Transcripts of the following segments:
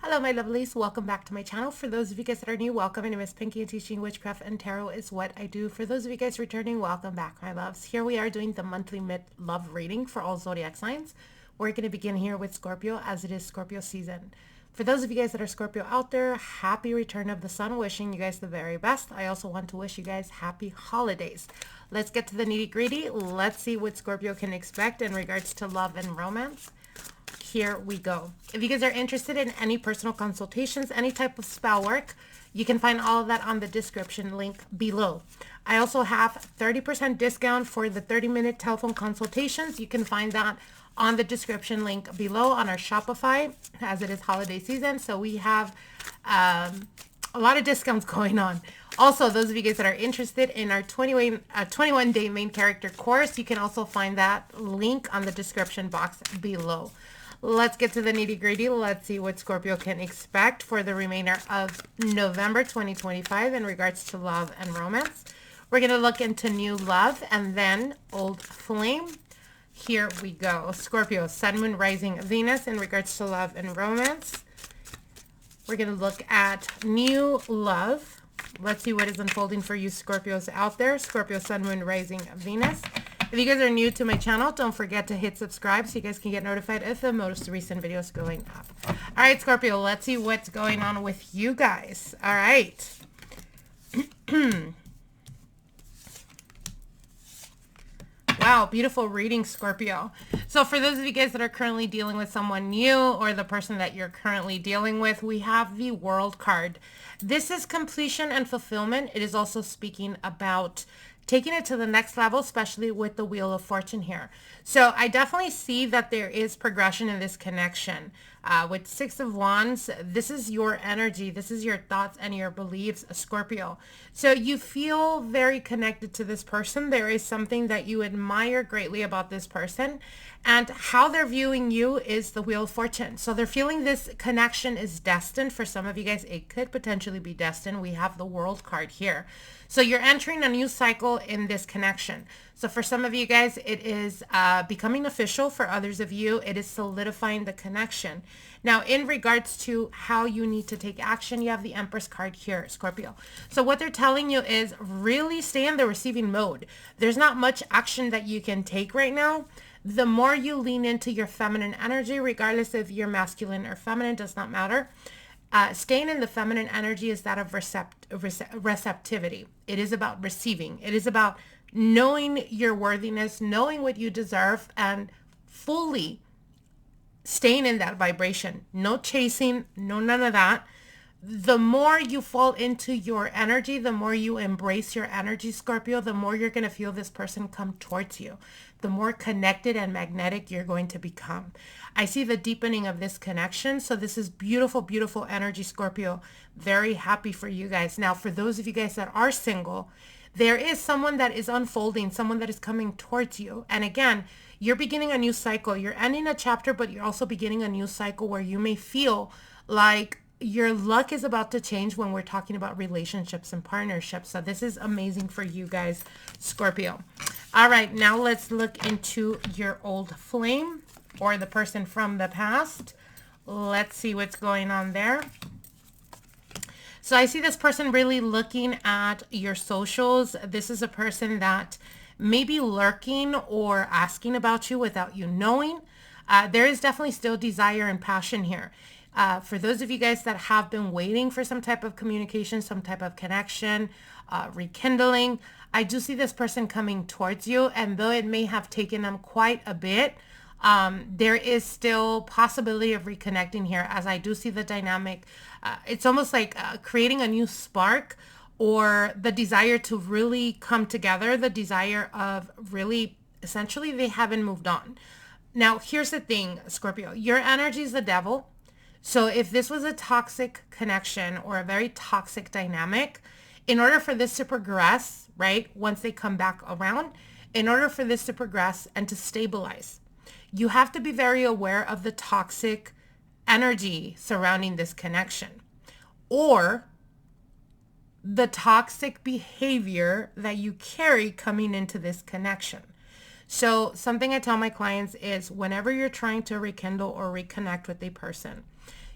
Hello my lovelies, welcome back to my channel. For those of you guys that are new, welcome. My name is Pinky and teaching witchcraft and tarot is what I do. For those of you guys returning, welcome back my loves. Here we are doing the monthly love reading for all zodiac signs. We're going to begin here with Scorpio as it is Scorpio season. For those of you guys that are Scorpio out there, happy return of the sun, wishing you guys the very best. I also want to wish you guys happy holidays. Let's get to the nitty gritty. Let's see what Scorpio can expect in regards to love and romance. Here we go. If you guys are interested in any personal consultations, any type of spell work, you can find all of that on the description link below. I also have 30% discount for the 30-minute telephone consultations. You can find that on the description link below on our Shopify as it is holiday season. So we have a lot of discounts going on. Also, those of you guys that are interested in our 21-day main character course, you can also find that link on the description box below. Let's get to the nitty gritty. Let's see what Scorpio can expect for the remainder of November 2025 in regards to love and romance. We're going to look into new love and then old flame. Here we go. Scorpio, Sun, Moon, Rising, Venus in regards to love and romance. We're going to look at new love. Let's see what is unfolding for you Scorpios out there. Scorpio, Sun, Moon, Rising, Venus. If you guys are new to my channel, don't forget to hit subscribe so you guys can get notified if the most recent videos going up. All right, Scorpio, let's see what's going on with you guys. All right. Wow, beautiful reading, Scorpio. So for those of you guys that are currently dealing with someone new or the person that you're currently dealing with, we have the World card. This is completion and fulfillment. It is also speaking about taking it to the next level, especially with the Wheel of Fortune here. So I definitely see that there is progression in this connection. With Six of Wands, this is your energy. This is your thoughts and your beliefs, Scorpio. So you feel very connected to this person. There is something that you admire greatly about this person. And how they're viewing you is the Wheel of Fortune. So they're feeling this connection is destined. For some of you guys, it could potentially be destined. We have the World card here. So you're entering a new cycle in this connection. So for some of you guys, it is becoming official. For others of you, it is solidifying the connection. Now, in regards to how you need to take action, you have the Empress card here, Scorpio. So what they're telling you is really stay in the receiving mode. There's not much action that you can take right now. The more you lean into your feminine energy, regardless if you're masculine or feminine, does not matter. Staying in the feminine energy is that of receptivity. It is about receiving. It is about knowing your worthiness, knowing what you deserve, and fully staying in that vibration. No chasing, no none of that. The more you fall into your energy, the more you embrace your energy, Scorpio, the more you're going to feel this person come towards you. The more connected and magnetic you're going to become. I see the deepening of this connection. So this is beautiful, beautiful energy, Scorpio. Very happy for you guys. Now, for those of you guys that are single, there is someone that is unfolding, someone that is coming towards you. And again, you're beginning a new cycle. You're ending a chapter, but you're also beginning a new cycle where you may feel like your luck is about to change when we're talking about relationships and partnerships. So this is amazing for you guys, Scorpio. All right, now let's look into your old flame or the person from the past. Let's see what's going on there. So I see this person really looking at your socials. This is a person that may be lurking or asking about you without you knowing. There is definitely still desire and passion here. For those of you guys that have been waiting for some type of communication, some type of connection, rekindling, I do see this person coming towards you. And though it may have taken them quite a bit, there is still possibility of reconnecting here, as I do see the dynamic. It's almost like creating a new spark or the desire to really come together, the desire of really, essentially, they haven't moved on. Now, here's the thing, Scorpio, your energy is the devil. So if this was a toxic connection or a very toxic dynamic, in order for this to progress, right, once they come back around, in order for this to progress and to stabilize, you have to be very aware of the toxic energy surrounding this connection or the toxic behavior that you carry coming into this connection. So something I tell my clients is whenever you're trying to rekindle or reconnect with a person,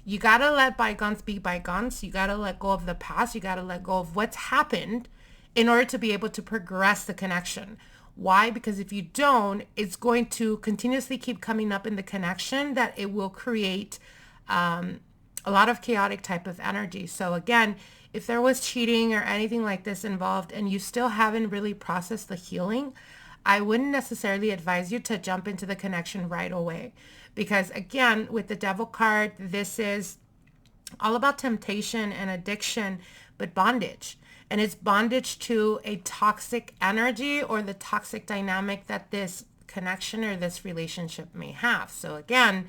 You got to let bygones be bygones. You got to let go of the past. You got to let go of what's happened in order to be able to progress the connection. Why? Because if you don't, it's going to continuously keep coming up in the connection that it will create a lot of chaotic type of energy. So again, if there was cheating or anything like this involved and you still haven't really processed the healing, I wouldn't necessarily advise you to jump into the connection right away. Because again, with the Devil card, this is all about temptation and addiction, but bondage. And it's bondage to a toxic energy or the toxic dynamic that this connection or this relationship may have. So again,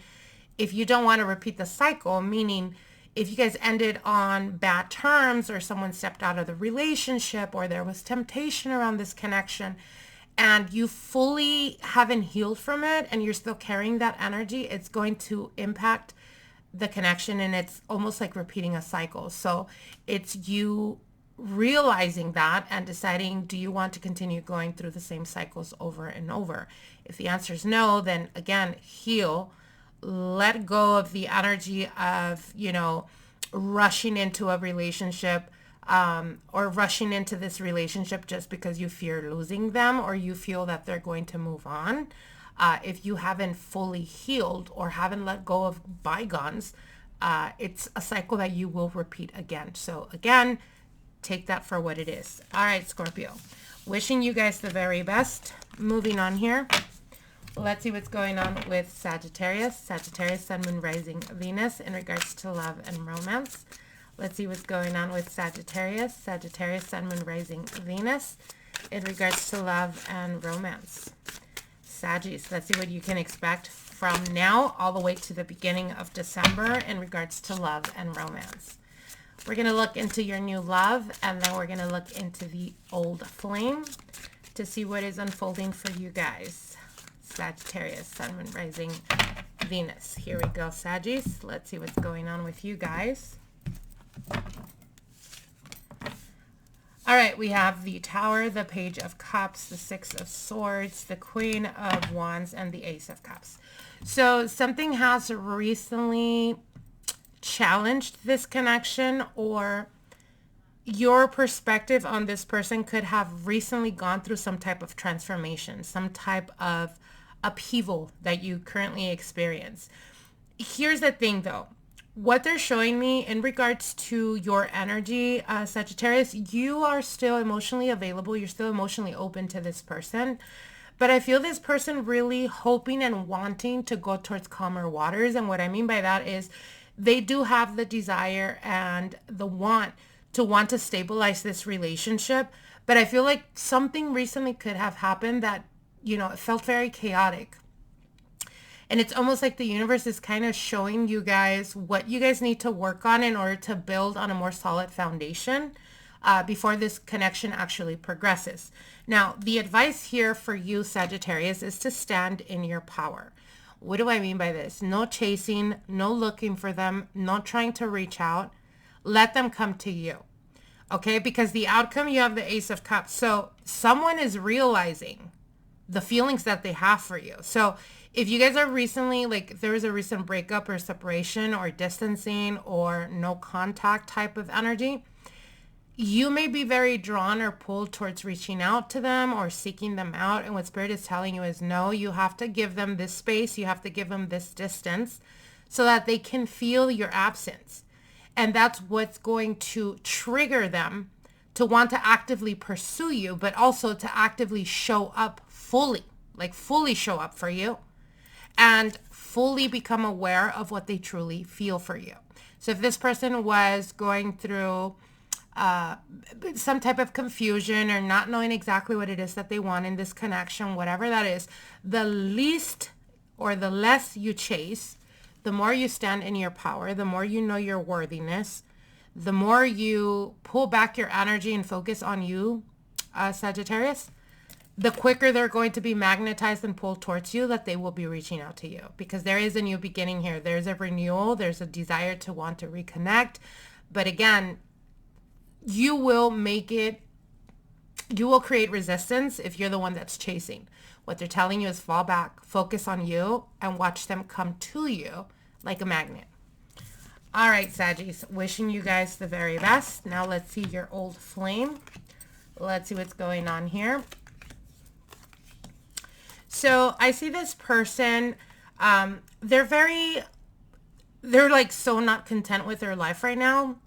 if you don't want to repeat the cycle, meaning if you guys ended on bad terms or someone stepped out of the relationship or there was temptation around this connection and you fully haven't healed from it and you're still carrying that energy, it's going to impact the connection and it's almost like repeating a cycle. So it's you realizing that and deciding, do you want to continue going through the same cycles over and over? If the answer is no, then again, heal. Let go of the energy of, rushing into a relationship or rushing into this relationship just because you fear losing them or you feel that they're going to move on. If you haven't fully healed or haven't let go of bygones, it's a cycle that you will repeat again. So again, take that for what it is. All right, Scorpio. Wishing you guys the very best. Moving on here. Let's see what's going on with Sagittarius. Sagittarius, Sun, Moon, Rising, Venus in regards to love and romance. Let's see what's going on with Sagittarius. Sagittarius, Sun, Moon, Rising, Venus in regards to love and romance. Saggies, let's see what you can expect from now all the way to the beginning of December in regards to love and romance. We're going to look into your new love, and then we're going to look into the old flame to see what is unfolding for you guys. Sagittarius, Sun, Moon, Rising, Venus. Here we go, Saggies. Let's see what's going on with you guys. All right, we have the Tower, the Page of Cups, the Six of Swords, the Queen of Wands, and the Ace of Cups. So something has recently challenged this connection, or your perspective on this person could have recently gone through some type of transformation, some type of upheaval that you currently experience. Here's the thing though, what they're showing me in regards to your energy, Sagittarius, you are still emotionally available. You're still emotionally open to this person. But I feel this person really hoping and wanting to go towards calmer waters. And what I mean by that is they do have the desire and the want to stabilize this relationship. But I feel like something recently could have happened that, it felt very chaotic. And it's almost like the universe is kind of showing you guys what you guys need to work on in order to build on a more solid foundation before this connection actually progresses. Now, the advice here for you, Sagittarius, is to stand in your power. What do I mean by this? No chasing, no looking for them, no trying to reach out. Let them come to you. Okay? Because the outcome, you have the Ace of Cups. So someone is realizing the feelings that they have for you. So if you guys are recently, like there was a recent breakup or separation or distancing or no contact type of energy, you may be very drawn or pulled towards reaching out to them or seeking them out. And what Spirit is telling you is no, you have to give them this space. You have to give them this distance so that they can feel your absence. And that's what's going to trigger them to want to actively pursue you, but also to actively show up fully, like fully show up for you and fully become aware of what they truly feel for you. So if this person was going through some type of confusion or not knowing exactly what it is that they want in this connection, whatever that is, the least or the less you chase, the more you stand in your power, the more you know your worthiness, the more you pull back your energy and focus on you, Sagittarius, the quicker they're going to be magnetized and pulled towards you, that they will be reaching out to you, because there is a new beginning here. There's a renewal. There's a desire to want to reconnect. But again, you will create resistance if you're the one that's chasing. What they're telling you is fall back, focus on you, and watch them come to you like a magnet. All right, Saggies, wishing you guys the very best. Now let's see your old flame. Let's see what's going on here. So I see this person, they're like so not content with their life right now.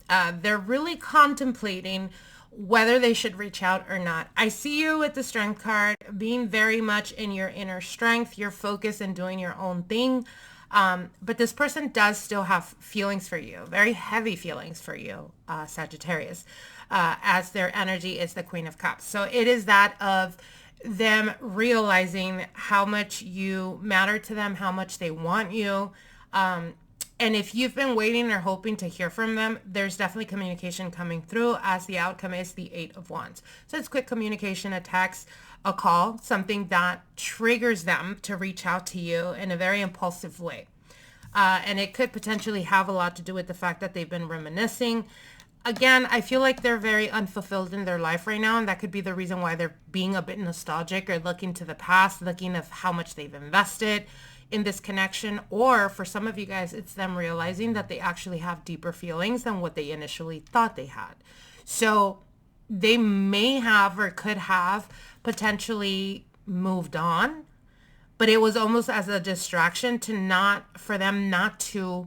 They're really contemplating whether they should reach out or not. I see you with the Strength card being very much in your inner strength, your focus, and doing your own thing. But this person does still have feelings for you, very heavy feelings for you, Sagittarius, as their energy is the Queen of Cups. So it is that of them realizing how much you matter to them, how much they want you. And if you've been waiting or hoping to hear from them, there's definitely communication coming through, as the outcome is the 8 of Wands. So it's quick communication, a text, a call, something that triggers them to reach out to you in a very impulsive way. And it could potentially have a lot to do with the fact that they've been reminiscing. Again, I feel like they're very unfulfilled in their life right now, and that could be the reason why they're being a bit nostalgic or looking to the past, looking at how much they've invested in this connection. Or for some of you guys, it's them realizing that they actually have deeper feelings than what they initially thought they had. So they may have or could have potentially moved on, but it was almost as a distraction for them not to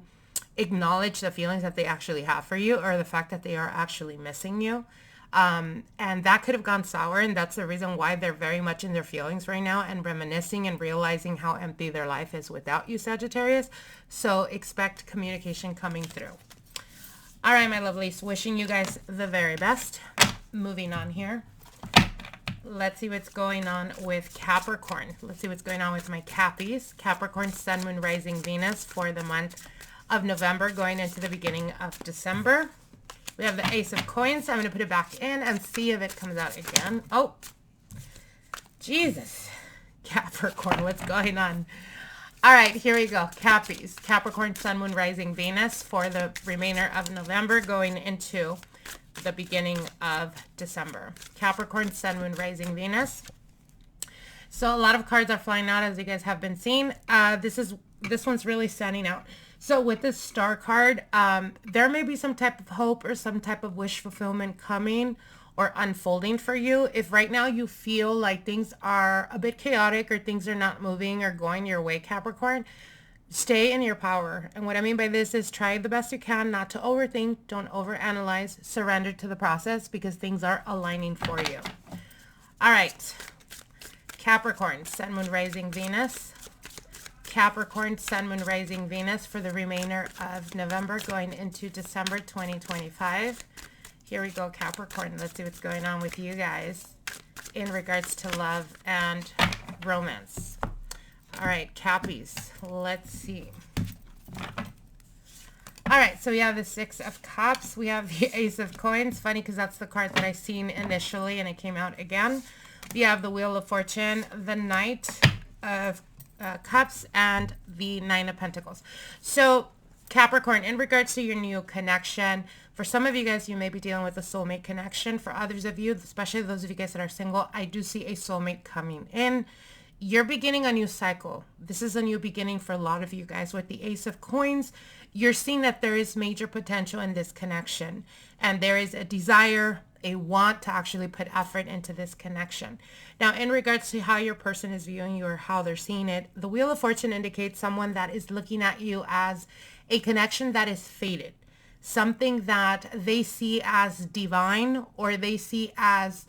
acknowledge the feelings that they actually have for you, or the fact that they are actually missing you. And that could have gone sour, and that's the reason why they're very much in their feelings right now and reminiscing and realizing how empty their life is without you, Sagittarius. So expect communication coming through. All right, my lovelies, wishing you guys the very best. Moving on here. Let's see what's going on with Capricorn. Let's see what's going on with my Cappies. Capricorn, Sun, Moon, Rising, Venus for the month of November going into the beginning of December. We have the Ace of Coins. I'm going to put it back in and see if it comes out again. Oh, Jesus. Capricorn, what's going on? All right, here we go. Cappies. Capricorn, Sun, Moon, Rising, Venus for the remainder of November going into the beginning of December. Capricorn, Sun, Moon, Rising, Venus. So a lot of cards are flying out, as you guys have been seeing. This one's really standing out. So with this Star card, there may be some type of hope or some type of wish fulfillment coming or unfolding for you. If right now you feel like things are a bit chaotic or things are not moving or going your way, Capricorn, stay in your power. And what I mean by this is try the best you can not to overthink, don't overanalyze, surrender to the process, because things are aligning for you. All right. Capricorn, Sun, Moon, Rising, Venus. Capricorn, Sun, Moon, Rising, Venus for the remainder of November going into December 2025. Here we go, Capricorn. Let's see what's going on with you guys in regards to love and romance. All right, Cappies. Let's see. All right, so we have the Six of Cups. We have the Ace of Coins. Funny because that's the card that I seen initially and it came out again. We have the Wheel of Fortune, the Knight of Cups, and the Nine of Pentacles. So Capricorn, in regards to your new connection, for some of you guys, you may be dealing with a soulmate connection. For others of you, especially those of you guys that are single, I do see a soulmate coming in. You're beginning a new cycle. This is a new beginning for a lot of you guys. With the Ace of Coins, you're seeing that there is major potential in this connection, and there is a desire, a want to actually put effort into this connection. Now, in regards to how your person is viewing you or how they're seeing it, the Wheel of Fortune indicates someone that is looking at you as a connection that is fated, something that they see as divine, or they see as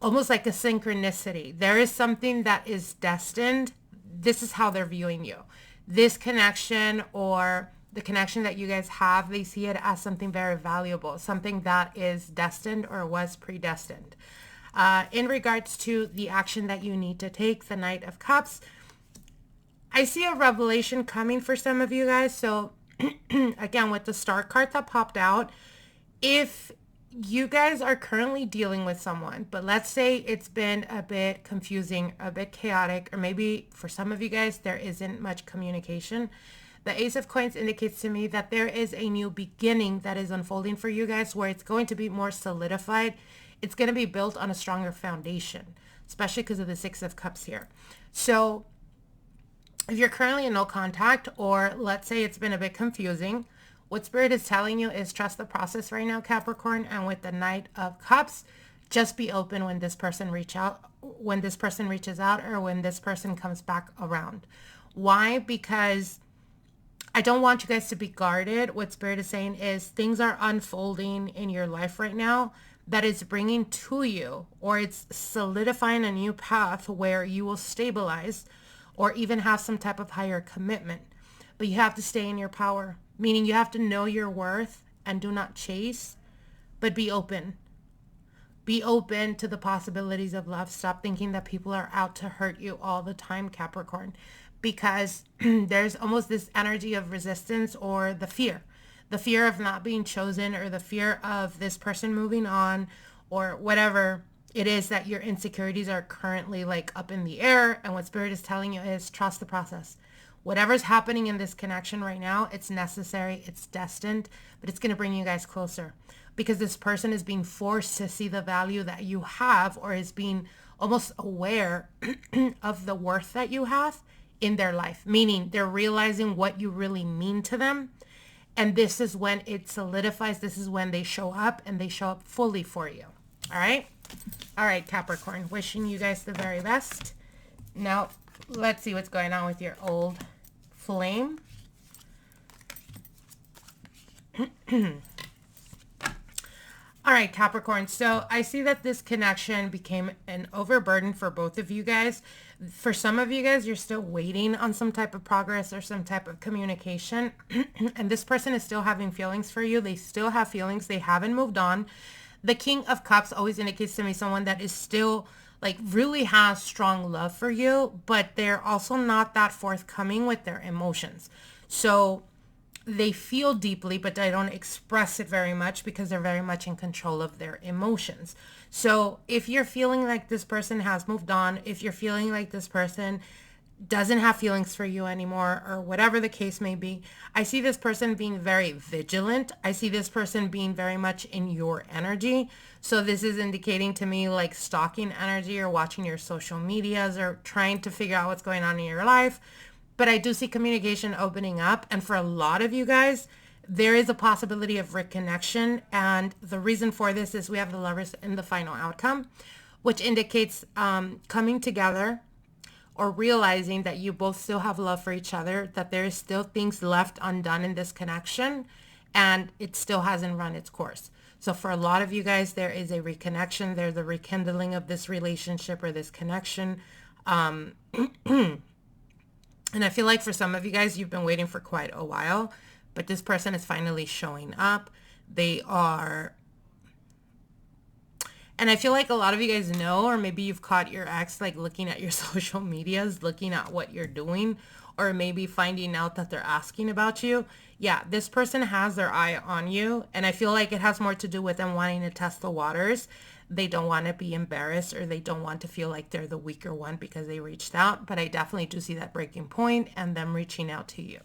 almost like a synchronicity. There is something that is destined. This is how they're viewing you. This connection, or the connection that you guys have, they see it as something very valuable, something that is destined or was predestined. In regards to the action that you need to take, the Knight of Cups, I see a revelation coming for some of you guys. So again, with the Star card that popped out, if you guys are currently dealing with someone, but let's say it's been a bit confusing, a bit chaotic, or maybe for some of you guys, there isn't much communication. The Ace of Coins indicates to me that there is a new beginning that is unfolding for you guys, where it's going to be more solidified. It's going to be built on a stronger foundation, especially because of the Six of Cups here. So if you're currently in no contact, or let's say it's been a bit confusing, What Spirit is telling you is trust the process right now, Capricorn. And with the Knight of Cups, just be open when this person reaches out, or when this person comes back around. Why? Because I don't want you guys to be guarded. What Spirit is saying is things are unfolding in your life right now that is bringing to you, or it's solidifying a new path where you will stabilize or even have some type of higher commitment. But you have to stay in your power, meaning you have to know your worth and do not chase, but be open. Be open to the possibilities of love. Stop thinking that people are out to hurt you all the time, Capricorn, because there's almost this energy of resistance, or the fear of not being chosen, or the fear of this person moving on, or whatever it is that your insecurities are currently like up in the air. And what Spirit is telling you is trust the process. Whatever's happening in this connection right now, it's necessary, it's destined, but it's going to bring you guys closer, because this person is being forced to see the value that you have, or is being almost aware of the worth that you have in their life, meaning they're realizing what you really mean to them. And this is when it solidifies. This is when they show up, and they show up fully for you. All right. All right, Capricorn, wishing you guys the very best. Now, let's see what's going on with your old flame. All right, Capricorn. So I see that this connection became an overburden for both of you guys. For some of you guys, you're still waiting on some type of progress or some type of communication. And this person is still having feelings for you. They still have feelings. They haven't moved on. The King of Cups always indicates to me someone that is still like really has strong love for you, but they're also not that forthcoming with their emotions. So they feel deeply, but they don't express it very much because they're very much in control of their emotions. So if you're feeling like this person has moved on, if you're feeling like this person doesn't have feelings for you anymore, or whatever the case may be, I see this person being very vigilant. I see this person being very much in your energy. So this is indicating to me like stalking energy, or watching your social medias, or trying to figure out what's going on in your life. But I do see communication opening up. And for a lot of you guys, there is a possibility of reconnection. And the reason for this is we have the Lovers in the final outcome, which indicates coming together, or realizing that you both still have love for each other, that there is still things left undone in this connection, and it still hasn't run its course. So for a lot of you guys, there is a reconnection. There's a rekindling of this relationship or this connection. And I feel like for some of you guys, you've been waiting for quite a while, but this person is finally showing up. They are, and I feel like a lot of you guys know, or maybe you've caught your ex like looking at your social medias, looking at what you're doing, or maybe finding out that they're asking about you. Yeah, this person has their eye on you, and I feel like it has more to do with them wanting to test the waters. They don't want to be embarrassed, or they don't want to feel like they're the weaker one because they reached out. But I definitely do see that breaking point and them reaching out to you.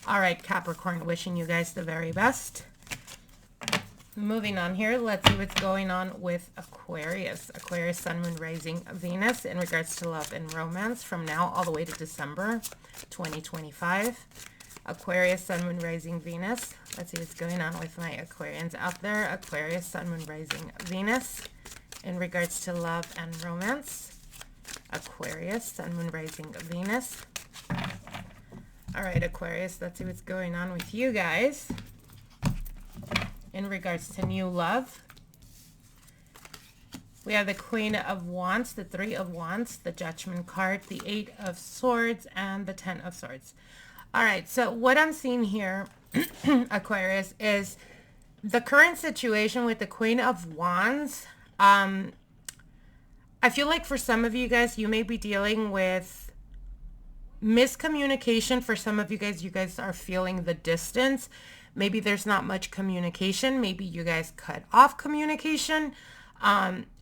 All right, Capricorn, wishing you guys the very best. Moving on here, let's see what's going on with Aquarius. Aquarius, Sun, Moon, Rising, Venus in regards to love and romance from now all the way to December 2025. Aquarius, Sun, Moon, Rising, Venus. Let's see what's going on with my Aquarians out there. Aquarius, Sun, Moon, Rising, Venus in regards to love and romance. Aquarius, Sun, Moon, Rising, Venus. All right, Aquarius, let's see what's going on with you guys in regards to new love. We have the Queen of Wands, the Three of Wands, the Judgment card, the Eight of Swords, and the Ten of Swords. All right, so what I'm seeing here, Aquarius, is the current situation with the Queen of Wands. I feel like for some of you guys, you may be dealing with miscommunication. For some of you guys are feeling the distance. Maybe there's not much communication. Maybe you guys cut off communication.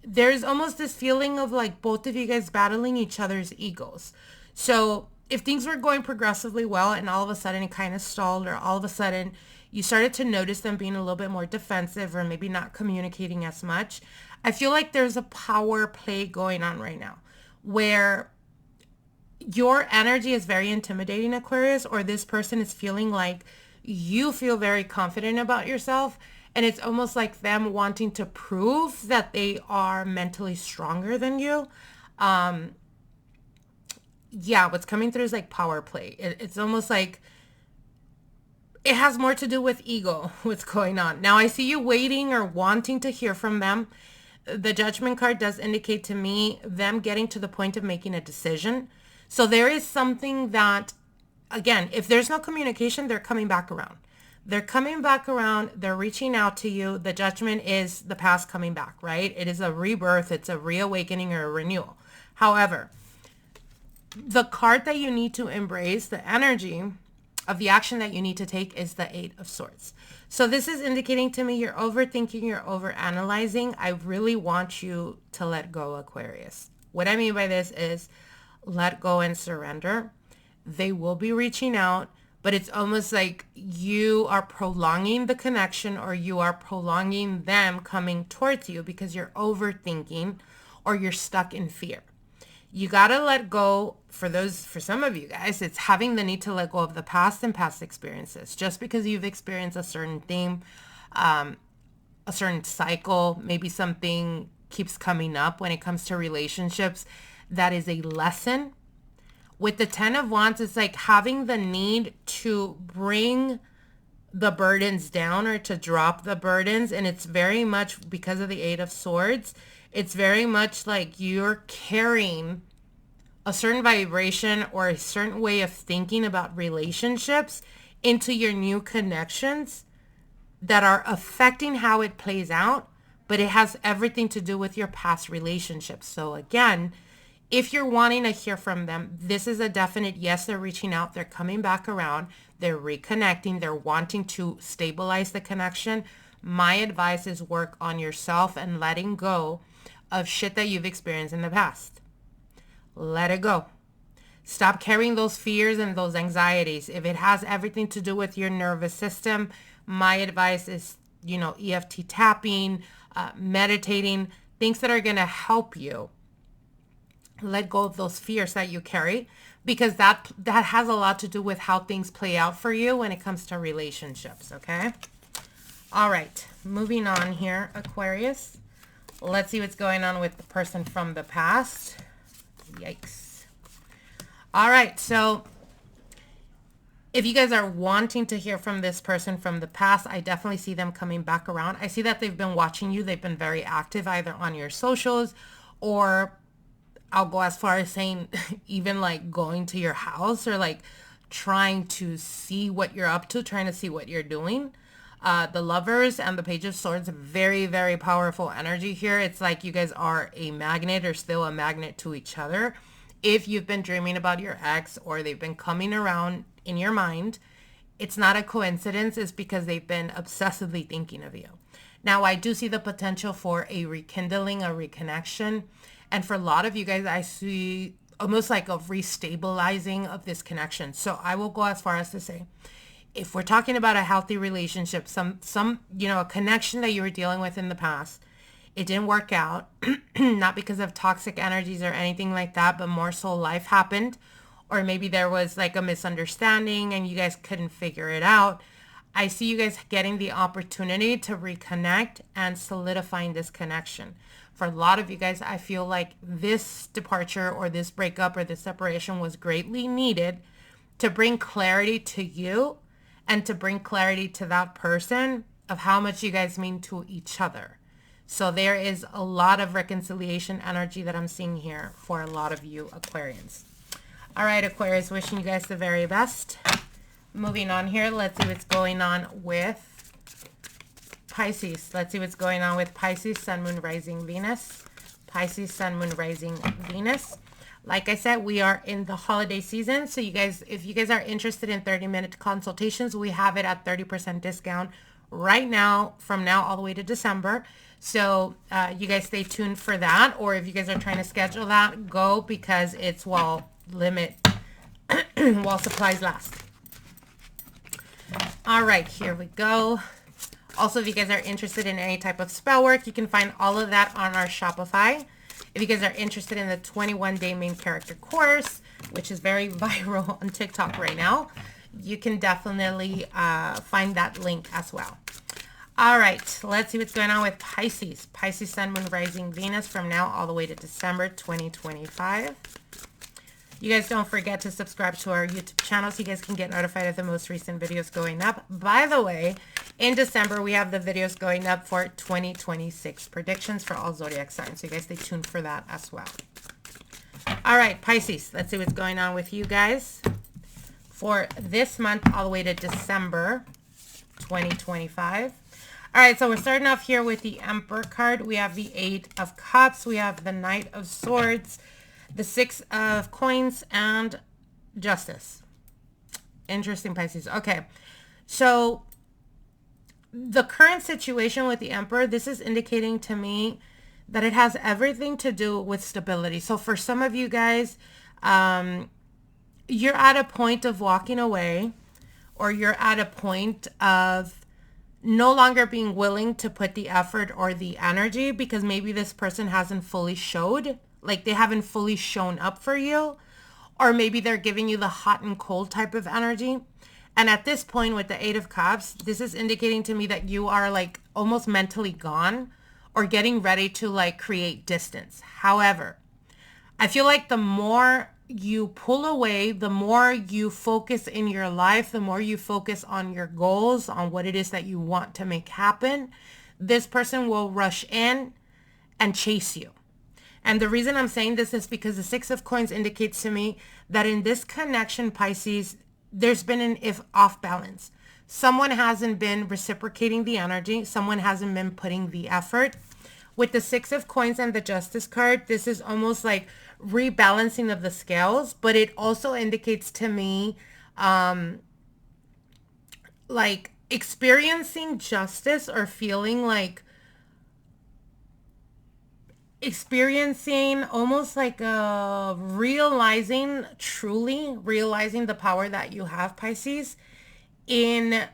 There's almost this feeling of like both of you guys battling each other's egos. So if things were going progressively well and all of a sudden it kind of stalled, or all of a sudden you started to notice them being a little bit more defensive, or maybe not communicating as much, I feel like there's a power play going on right now where your energy is very intimidating, Aquarius, or this person is feeling like you feel very confident about yourself. And it's almost like them wanting to prove that they are mentally stronger than you. Yeah, what's coming through is like power play. It's almost like it has more to do with ego, what's going on. Now, I see you waiting or wanting to hear from them. The Judgment card does indicate to me them getting to the point of making a decision. So there is something that, again, if there's no communication, they're coming back around. They're coming back around. They're reaching out to you. The Judgment is the past coming back, right? It is a rebirth. It's a reawakening or a renewal. However, the card that you need to embrace, the energy of the action that you need to take, is the Eight of Swords. So this is indicating to me you're overthinking, you're overanalyzing. I really want you to let go, Aquarius. What I mean by this is let go and surrender. They will be reaching out, but it's almost like you are prolonging the connection, or you are prolonging them coming towards you because you're overthinking or you're stuck in fear. You got to let go. For some of you guys, it's having the need to let go of the past and past experiences. Just because you've experienced a certain theme, a certain cycle, maybe something keeps coming up when it comes to relationships, that is a lesson. With the Ten of Wands, it's like having the need to bring the burdens down or to drop the burdens. And it's very much because of the Eight of Swords. It's very much like you're carrying a certain vibration or a certain way of thinking about relationships into your new connections that are affecting how it plays out, but it has everything to do with your past relationships. So again, if you're wanting to hear from them, this is a definite yes. They're reaching out. They're coming back around. They're reconnecting. They're wanting to stabilize the connection. My advice is work on yourself and letting go of shit that you've experienced in the past. Let it go. Stop carrying those fears and those anxieties. If it has everything to do with your nervous system, my advice is, EFT tapping, meditating, things that are going to help you let go of those fears that you carry, because that has a lot to do with how things play out for you when it comes to relationships, okay? All right, moving on here, Aquarius. Let's see what's going on with the person from the past. Yikes. All right, so if you guys are wanting to hear from this person from the past, I definitely see them coming back around. I see that they've been watching you. They've been very active either on your socials, or I'll go as far as saying even like going to your house, or like trying to see what you're up to, trying to see what you're doing. The Lovers and the Page of Swords, very, very powerful energy here. It's like you guys are a magnet, or still a magnet to each other. If you've been dreaming about your ex, or they've been coming around in your mind, it's not a coincidence. It's because they've been obsessively thinking of you. Now, I do see the potential for a rekindling, a reconnection. And for a lot of you guys, I see almost like a restabilizing of this connection. So I will go as far as to say, if we're talking about a healthy relationship, some a connection that you were dealing with in the past, it didn't work out, not because of toxic energies or anything like that, but more so life happened, or maybe there was like a misunderstanding and you guys couldn't figure it out. I see you guys getting the opportunity to reconnect and solidifying this connection. For a lot of you guys, I feel like this departure or this breakup or this separation was greatly needed to bring clarity to you and to bring clarity to that person of how much you guys mean to each other. So there is a lot of reconciliation energy that I'm seeing here for a lot of you Aquarians. All right, Aquarius, wishing you guys the very best. Moving on here, let's see what's going on with Pisces. Let's see what's going on with Pisces, Sun, Moon, Rising, Venus. Pisces, Sun, Moon, Rising, Venus. Like I said, we are in the holiday season. So you guys, if you guys are interested in 30-minute consultations, we have it at 30% discount right now, from now all the way to December. So you guys stay tuned for that. Or if you guys are trying to schedule that, go, because it's while supplies last. All right, here we go. Also, if you guys are interested in any type of spell work, you can find all of that on our Shopify. If you guys are interested in the 21-day main character course, which is very viral on TikTok right now, you can definitely find that link as well. All right, let's see what's going on with Pisces. Pisces, Sun, Moon, Rising, Venus from now all the way to December 2025. You guys don't forget to subscribe to our YouTube channel so you guys can get notified of the most recent videos going up. By the way, in December, we have the videos going up for 2026 predictions for all zodiac signs. So you guys stay tuned for that as well. All right, Pisces, let's see what's going on with you guys for this month all the way to December 2025. All right, so we're starting off here with the Emperor card. We have the 8 of Cups. We have the Knight of Swords, the 6 of Coins, and Justice. Interesting, Pisces. Okay, so the current situation with the Emperor, this is indicating to me that it has everything to do with stability. So for some of you guys, you're at a point of walking away, or you're at a point of no longer being willing to put the effort or the energy because maybe this person hasn't fully showed, like they haven't fully shown up for you, or maybe they're giving you the hot and cold type of energy. And at this point with the 8 of Cups, this is indicating to me that you are like almost mentally gone or getting ready to like create distance. However, I feel like the more you pull away, the more you focus in your life, the more you focus on your goals, on what it is that you want to make happen, this person will rush in and chase you. And the reason I'm saying this is because the 6 of Coins indicates to me that in this connection, Pisces, there's been an off balance. Someone hasn't been reciprocating the energy. Someone hasn't been putting the effort. With the 6 of Coins and the Justice card, this is almost like rebalancing of the scales, but it also indicates to me like experiencing justice, or feeling like experiencing almost like truly realizing the power that you have, Pisces, in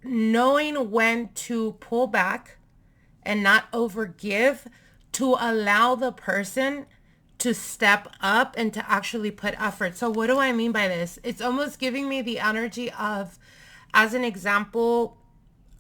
knowing when to pull back and not overgive, to allow the person to step up and to actually put effort. So what do I mean by this? It's almost giving me the energy of, as an example,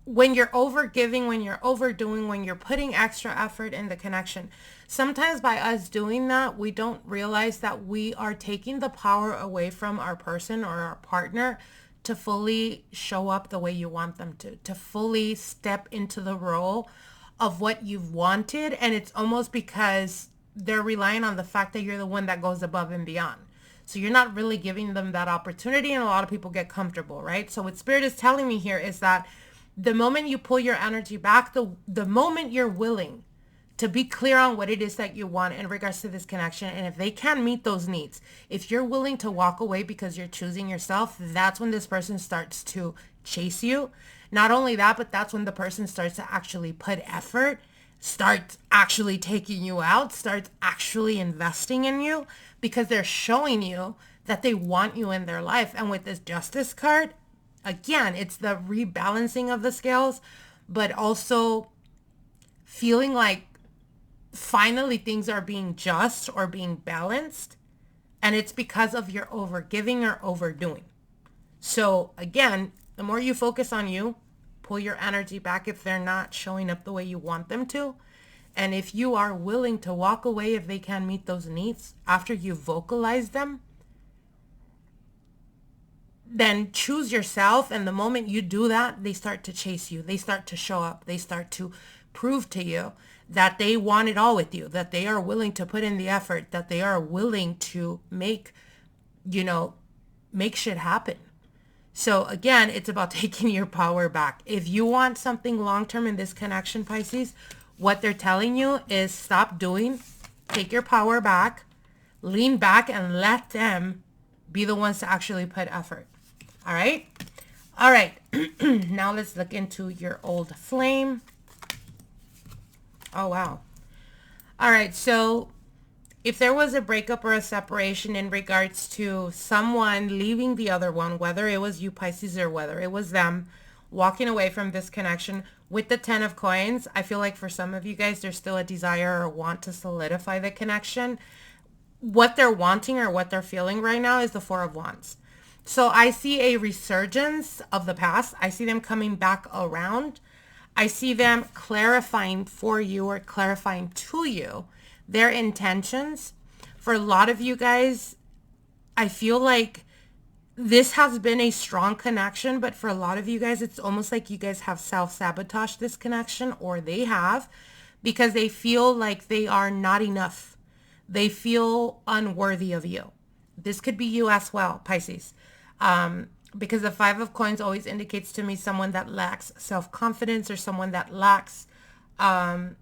when you're overgiving, when you're overdoing, when you're putting extra effort in the connection, sometimes by us doing that, we don't realize that we are taking the power away from our person or our partner to fully show up the way you want them to fully step into the role of what you've wanted. And it's almost because they're relying on the fact that you're the one that goes above and beyond. So you're not really giving them that opportunity, and a lot of people get comfortable, right? So what Spirit is telling me here is that the moment you pull your energy back, the moment you're willing to be clear on what it is that you want in regards to this connection, and if they can't meet those needs, if you're willing to walk away because you're choosing yourself, that's when this person starts to chase you. Not only that, but that's when the person starts to actually put effort, starts actually taking you out, starts actually investing in you, because they're showing you that they want you in their life. And with this Justice card, again, it's the rebalancing of the scales, but also feeling like finally things are being just or being balanced. And it's because of your overgiving or overdoing. So again, the more you focus on you, pull your energy back if they're not showing up the way you want them to. And if you are willing to walk away if they can't meet those needs after you vocalize them, then choose yourself. And the moment you do that, they start to chase you. They start to show up. They start to prove to you that they want it all with you, that they are willing to put in the effort, that they are willing to make shit happen. So again, it's about taking your power back. If you want something long-term in this connection, Pisces, what they're telling you is stop doing, take your power back, lean back, and let them be the ones to actually put effort. All right? All right. Now let's look into your old flame. Oh, wow. All right. So if there was a breakup or a separation in regards to someone leaving the other one, whether it was you, Pisces, or whether it was them walking away from this connection, with the 10 of Coins, I feel like for some of you guys, there's still a desire or want to solidify the connection. What they're wanting or what they're feeling right now is the 4 of Wands. So I see a resurgence of the past. I see them coming back around. I see them clarifying for you or clarifying to you their intentions. For a lot of you guys, I feel like this has been a strong connection, but for a lot of you guys, it's almost like you guys have self-sabotaged this connection, or they have, because they feel like they are not enough. They feel unworthy of you. This could be you as well, Pisces. Because the Five of Coins always indicates to me someone that lacks self-confidence, or someone that lacks the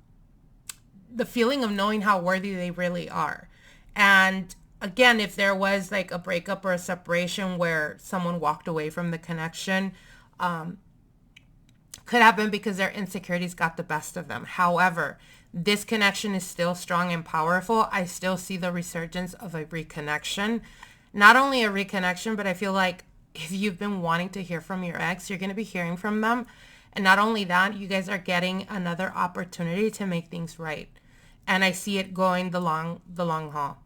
feeling of knowing how worthy they really are. And again, if there was like a breakup or a separation where someone walked away from the connection, could have been because their insecurities got the best of them. However, this connection is still strong and powerful. I still see the resurgence of a reconnection. Not only a reconnection, but I feel like if you've been wanting to hear from your ex, you're going to be hearing from them. And not only that, you guys are getting another opportunity to make things right. And I see it going the long haul.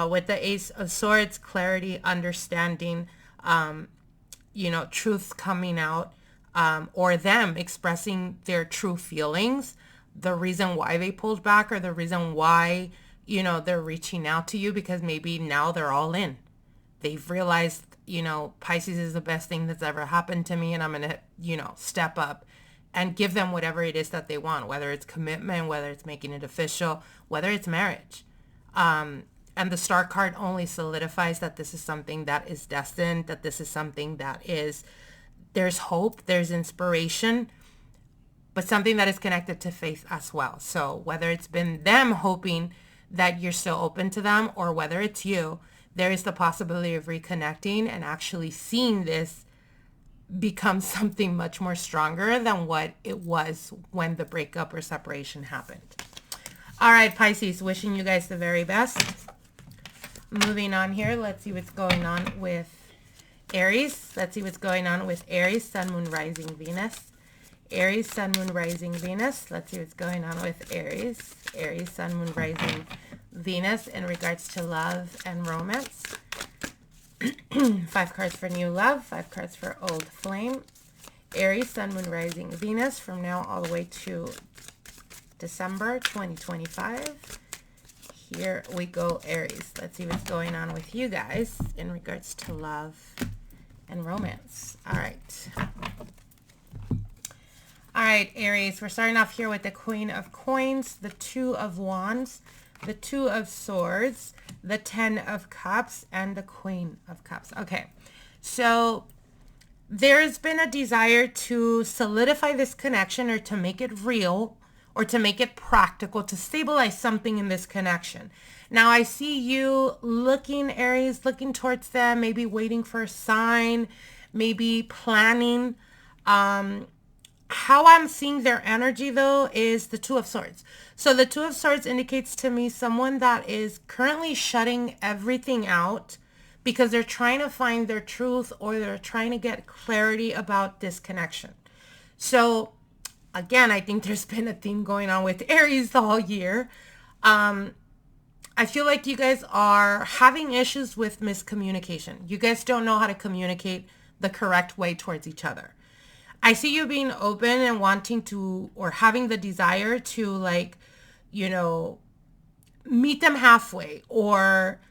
With the Ace of Swords, clarity, understanding, truth coming out, or them expressing their true feelings, the reason why they pulled back, or the reason why, they're reaching out to you, because maybe now they're all in. They've realized, Pisces is the best thing that's ever happened to me, and I'm going to, step up and give them whatever it is that they want, whether it's commitment, whether it's making it official, whether it's marriage. And the Star card only solidifies that this is something that is destined, that this is something that is, there's hope, there's inspiration, but something that is connected to faith as well. So whether it's been them hoping that you're still open to them, or whether it's you, there is the possibility of reconnecting and actually seeing this become something much more stronger than what it was when the breakup or separation happened. All right, Pisces, wishing you guys the very best. Moving on here, let's see what's going on with Aries. Let's see what's going on with Aries, Sun, Moon, Rising, Venus. Aries, Sun, Moon, Rising, Venus. Let's see what's going on with Aries. Aries, Sun, Moon, Rising, Venus in regards to love and romance. 5 cards for new love, 5 cards for old flame. Aries, Sun, Moon, Rising, Venus from now all the way to December 2025. Here we go, Aries. Let's see what's going on with you guys in regards to love and romance. All right. All right, Aries. We're starting off here with the Queen of Coins, the Two of Wands, the Two of Swords, the 10 of Cups, and the Queen of Cups. Okay, so there's been a desire to solidify this connection, or to make it real, or to make it practical, to stabilize something in this connection. Now I see you looking, Aries, looking towards them, maybe waiting for a sign, maybe planning. How I'm seeing their energy though is the Two of Swords. So the Two of Swords indicates to me someone that is currently shutting everything out because they're trying to find their truth, or they're trying to get clarity about this connection. So again, I think there's been a theme going on with Aries the whole year. I feel like you guys are having issues with miscommunication. You guys don't know how to communicate the correct way towards each other. I see you being open and wanting to, or having the desire to, like, meet them halfway, or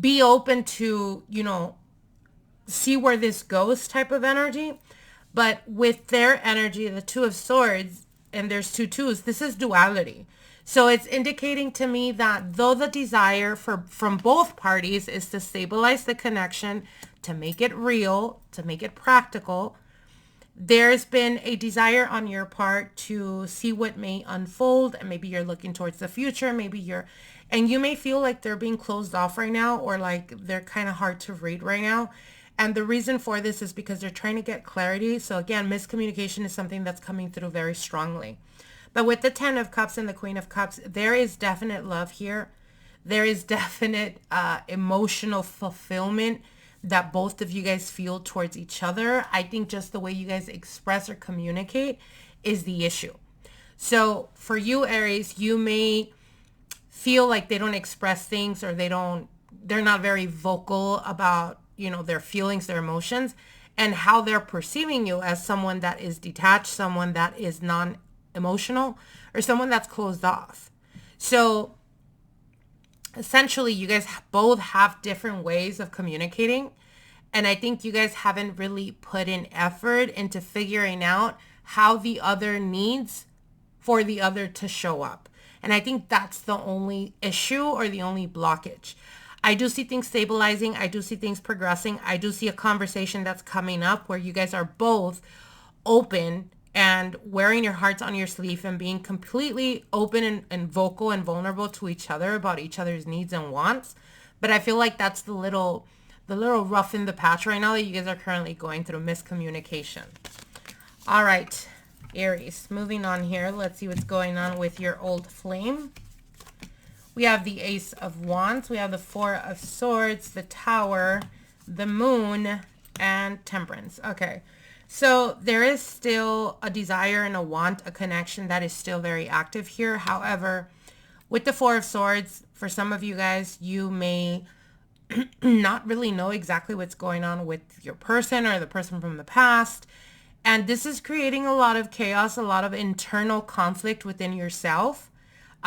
be open to, see where this goes type of energy. But with their energy, the Two of Swords, and there's two twos, this is duality. So it's indicating to me that though the desire from both parties is to stabilize the connection, to make it real, to make it practical, there's been a desire on your part to see what may unfold, and maybe you're looking towards the future, and you may feel like they're being closed off right now, or like they're kind of hard to read right now. And the reason for this is because they're trying to get clarity. So again, miscommunication is something that's coming through very strongly. But with the 10 of Cups and the Queen of Cups, there is definite love here. There is definite emotional fulfillment that both of you guys feel towards each other. I think just the way you guys express or communicate is the issue. So for you, Aries, you may feel like they don't express things, or they're not very vocal about you know, their feelings, their emotions, and how they're perceiving you as someone that is detached, someone that is non-emotional, or someone that's closed off. So essentially, you guys both have different ways of communicating. And I think you guys haven't really put in effort into figuring out how the other needs for the other to show up. And I think that's the only issue or the only blockage. I do see things stabilizing. I do see things progressing. I do see a conversation that's coming up where you guys are both open and wearing your hearts on your sleeve and being completely open and vocal and vulnerable to each other about each other's needs and wants. But I feel like that's the little rough in the patch right now that you guys are currently going through, miscommunication. All right, Aries, moving on here. Let's see what's going on with your old flame. We have the Ace of Wands. We have the Four of Swords, the Tower, the Moon, and Temperance. Okay, so there is still a desire and a want, a connection that is still very active here. However, with the Four of Swords, for some of you guys, you may not really know exactly what's going on with your person or the person from the past. And this is creating a lot of chaos, a lot of internal conflict within yourself.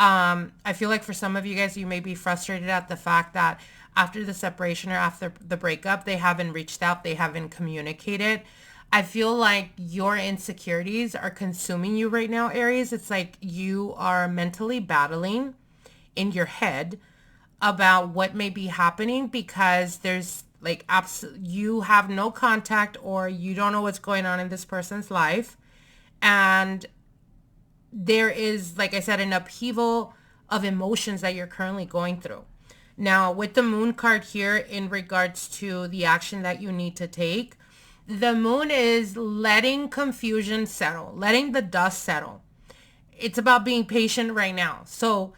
I feel like for some of you guys, you may be frustrated at the fact that after the separation or after the breakup, they haven't reached out, they haven't communicated. I feel like your insecurities are consuming you right now, Aries. It's like you are mentally battling in your head about what may be happening because there's like you have no contact or you don't know what's going on in this person's life. And there is, like I said, an upheaval of emotions that you're currently going through. Now, with the Moon card here in regards to the action that you need to take, the Moon is letting confusion settle, letting the dust settle. It's about being patient right now. So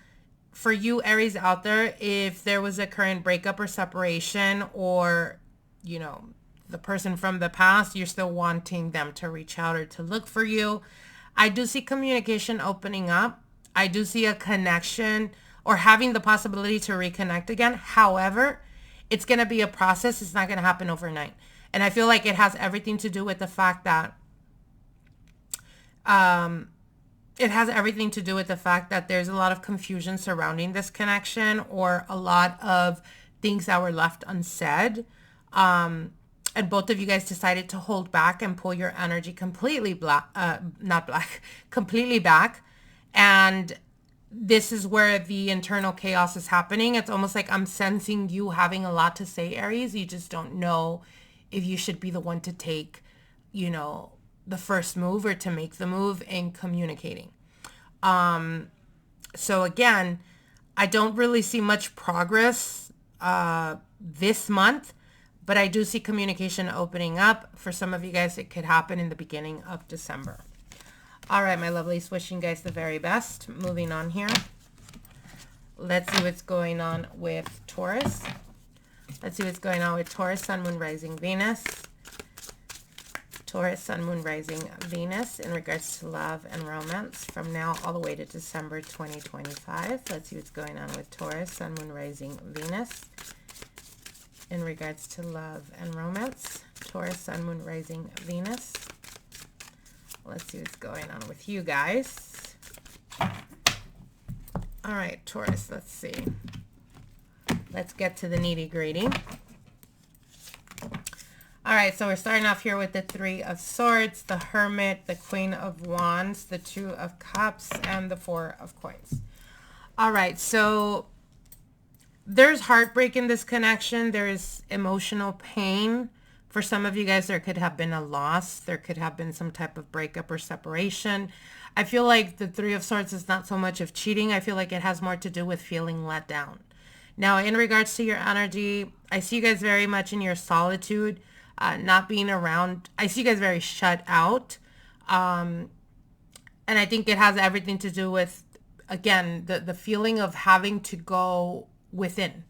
for you Aries out there, if there was a current breakup or separation or, you know, the person from the past, you're still wanting them to reach out or to look for you. I do see communication opening up. I do see a connection or having the possibility to reconnect again. However, it's going to be a process. It's not going to happen overnight. And I feel like it has everything to do with the fact that there's a lot of confusion surrounding this connection or a lot of things that were left unsaid. And both of you guys decided to hold back and pull your energy completely completely back. And this is where the internal chaos is happening. It's almost like I'm sensing you having a lot to say, Aries. You just don't know if you should be the one to take, you know, the first move or to make the move in communicating. So again, I don't really see much progress this month, but I do see communication opening up. For some of you guys, it could happen in the beginning of December. All right, my lovelies, wishing you guys the very best. Moving on here. Let's see what's going on with Taurus. Let's see what's going on with Taurus, Sun, Moon, Rising, Venus. Taurus, Sun, Moon, Rising, Venus in regards to love and romance from now all the way to December 2025. Let's see what's going on with Taurus, Sun, Moon, Rising, Venus in regards to love and romance. Taurus, Sun, Moon, Rising, Venus. Let's see what's going on with you guys. All right, Taurus, let's see. Let's get to the nitty-gritty. All right, so we're starting off here with the Three of Swords, the Hermit, the Queen of Wands, the Two of Cups, and the Four of Coins. All right, so there's heartbreak in this connection. There's emotional pain. For some of you guys, there could have been a loss. There could have been some type of breakup or separation. I feel like the Three of Swords is not so much of cheating. I feel like it has more to do with feeling let down. Now, in regards to your energy, I see you guys very much in your solitude, not being around. I see you guys very shut out. And I think it has everything to do with, again, the feeling of having to go within.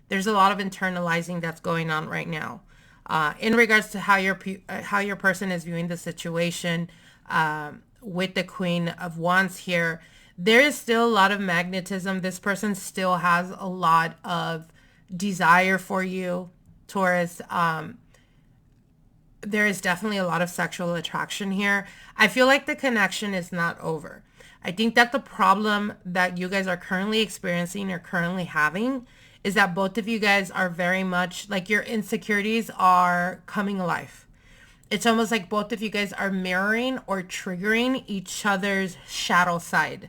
There's a lot of internalizing that's going on right now. In regards to how your person is viewing the situation with the Queen of Wands here, there is still a lot of magnetism. This person still has a lot of desire for you. Taurus, there is definitely a lot of sexual attraction here. I feel like the connection is not over. I think that the problem that you guys are currently experiencing or currently having is that both of you guys are very much like your insecurities are coming alive. It's almost like both of you guys are mirroring or triggering each other's shadow side.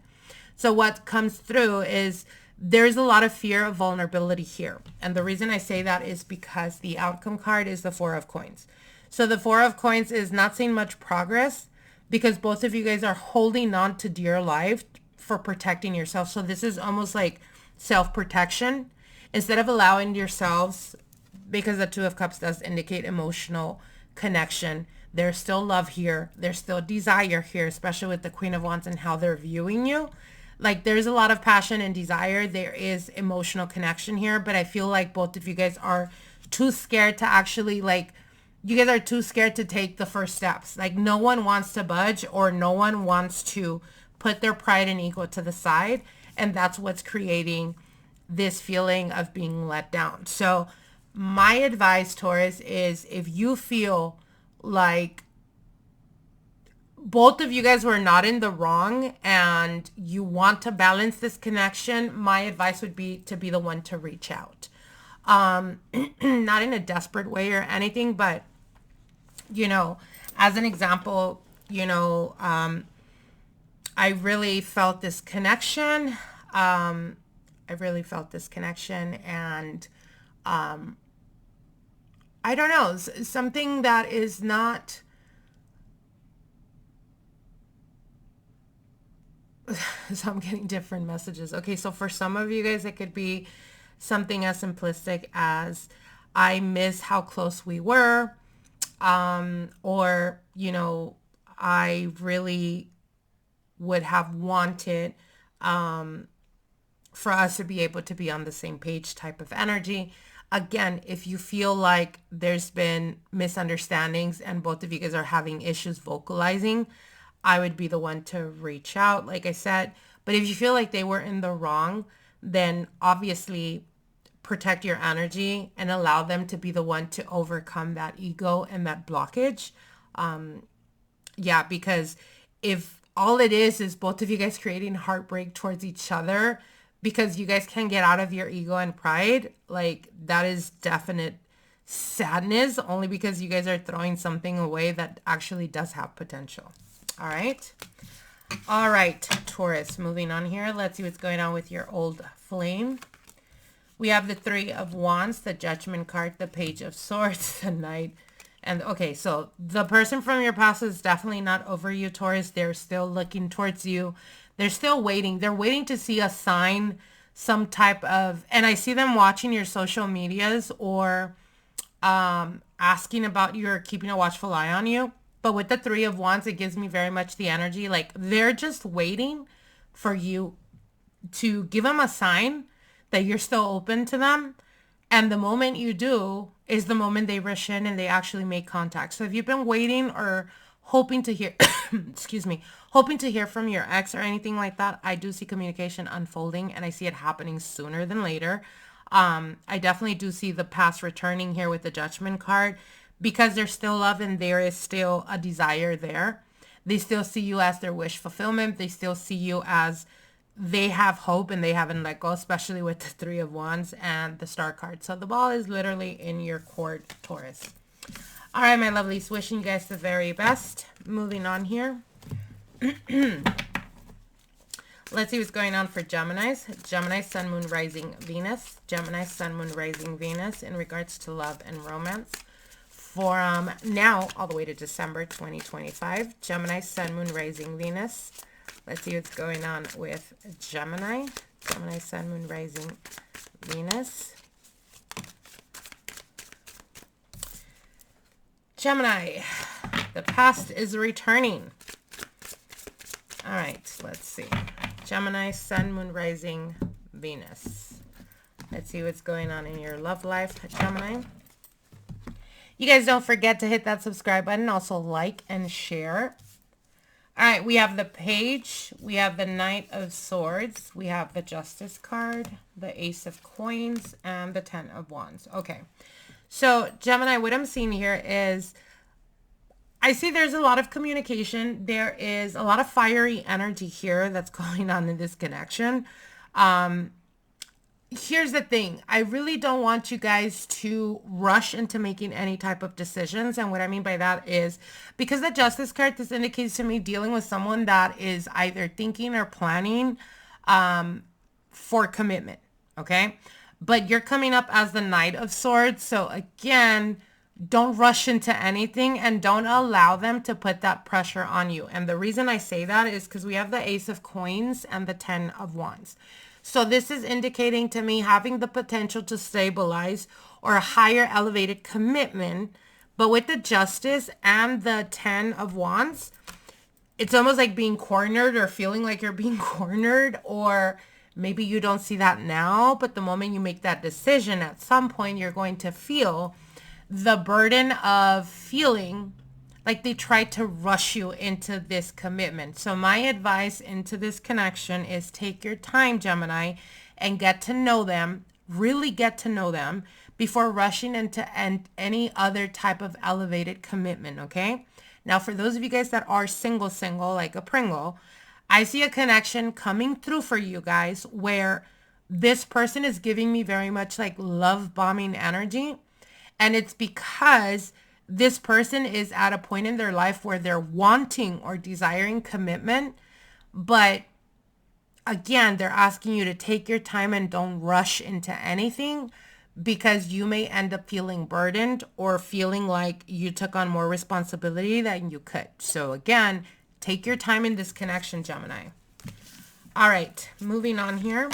So what comes through is there's a lot of fear of vulnerability here. And the reason I say that is because the outcome card is the Four of Coins. So the Four of Coins is not seeing much progress because both of you guys are holding on to dear life for protecting yourself. So this is almost like self-protection instead of allowing yourselves, because the Two of Cups does indicate emotional connection. There's still love here. There's still desire here, especially with the Queen of Wands and how they're viewing you. Like there's a lot of passion and desire. There is emotional connection here, but I feel like both of you guys are too scared to actually you guys are too scared to take the first steps. Like no one wants to budge or no one wants to put their pride and ego to the side. And that's what's creating this feeling of being let down. So my advice, Taurus, is if you feel like both of you guys were not in the wrong and you want to balance this connection, my advice would be to be the one to reach out. Not in a desperate way or anything, but as an example, I really felt this connection. And I don't know, something that is not, so I'm getting different messages. Okay, so for some of you guys, it could be something as simplistic as I miss how close we were. Or, I really would have wanted for us to be able to be on the same page type of energy. Again, if you feel like there's been misunderstandings and both of you guys are having issues vocalizing, I would be the one to reach out, like I said. But if you feel like they were in the wrong, then obviously protect your energy and allow them to be the one to overcome that ego and that blockage. Because if all it is both of you guys creating heartbreak towards each other because you guys can't get out of your ego and pride, like that is definite sadness, only because you guys are throwing something away that actually does have potential. All right, Taurus, moving on here. Let's see what's going on with your old flame. We have the Three of Wands, the Judgment card, the Page of Swords, the Knight. And okay, so the person from your past is definitely not over you, Taurus. They're still looking towards you. They're still waiting. They're waiting to see a sign, some type of, and I see them watching your social medias or asking about you or keeping a watchful eye on you. But with the Three of Wands, it gives me very much the energy. Like they're just waiting for you to give them a sign that you're still open to them. And the moment you do is the moment they rush in and they actually make contact. So if you've been waiting or hoping to hear, hoping to hear from your ex or anything like that, I do see communication unfolding and I see it happening sooner than later. I definitely do see the past returning here with the Judgment card because there's still love and there is still a desire there. They still see you as their wish fulfillment. They still see you as they have hope and they haven't let go, especially with the Three of Wands and the Star card. So the ball is literally in your court, Taurus. All right, my lovelies, wishing you guys the very best. Moving on here. Let's see what's going on for Geminis. Gemini, Sun, Moon, Rising, Venus. Gemini, Sun, Moon, Rising, Venus in regards to love and romance. For now, all the way to December 2025. Gemini, Sun, Moon, Rising, Venus. Let's see what's going on with Gemini. Gemini, Sun, Moon, Rising, Venus. Gemini, the past is returning. All right, let's see. Gemini, Sun, Moon, Rising, Venus. Let's see what's going on in your love life, Gemini. You guys don't forget to hit that subscribe button. Also like and share. All right, we have the Page, we have the Knight of Swords, we have the Justice card, the Ace of Coins, and the Ten of Wands. Okay, So Gemini, what I'm seeing here is I see there's a lot of communication. There is a lot of fiery energy here that's going on in this connection. Here's the thing. I really don't want you guys to rush into making any type of decisions. And what I mean by that is because the Justice card, this indicates to me dealing with someone that is either thinking or planning for commitment. Okay. But you're coming up as the Knight of Swords. So again, don't rush into anything and don't allow them to put that pressure on you. And the reason I say that is because we have the Ace of Coins and the 10 of Wands. So this is indicating to me having the potential to stabilize or a higher elevated commitment. But with the Justice and the 10 of Wands, it's almost like being cornered or feeling like you're being cornered, or maybe you don't see that now, but the moment you make that decision, at some point you're going to feel the burden of feeling like they tried to rush you into this commitment. So my advice into this connection is take your time, Gemini, and get to know them, really get to know them before rushing into any other type of elevated commitment, okay? Now, for those of you guys that are single, like a Pringle, I see a connection coming through for you guys where this person is giving me very much like love bombing energy. And it's because this person is at a point in their life where they're wanting or desiring commitment. But again, they're asking you to take your time and don't rush into anything, because you may end up feeling burdened or feeling like you took on more responsibility than you could. So again, take your time in this connection, Gemini. All right, moving on here.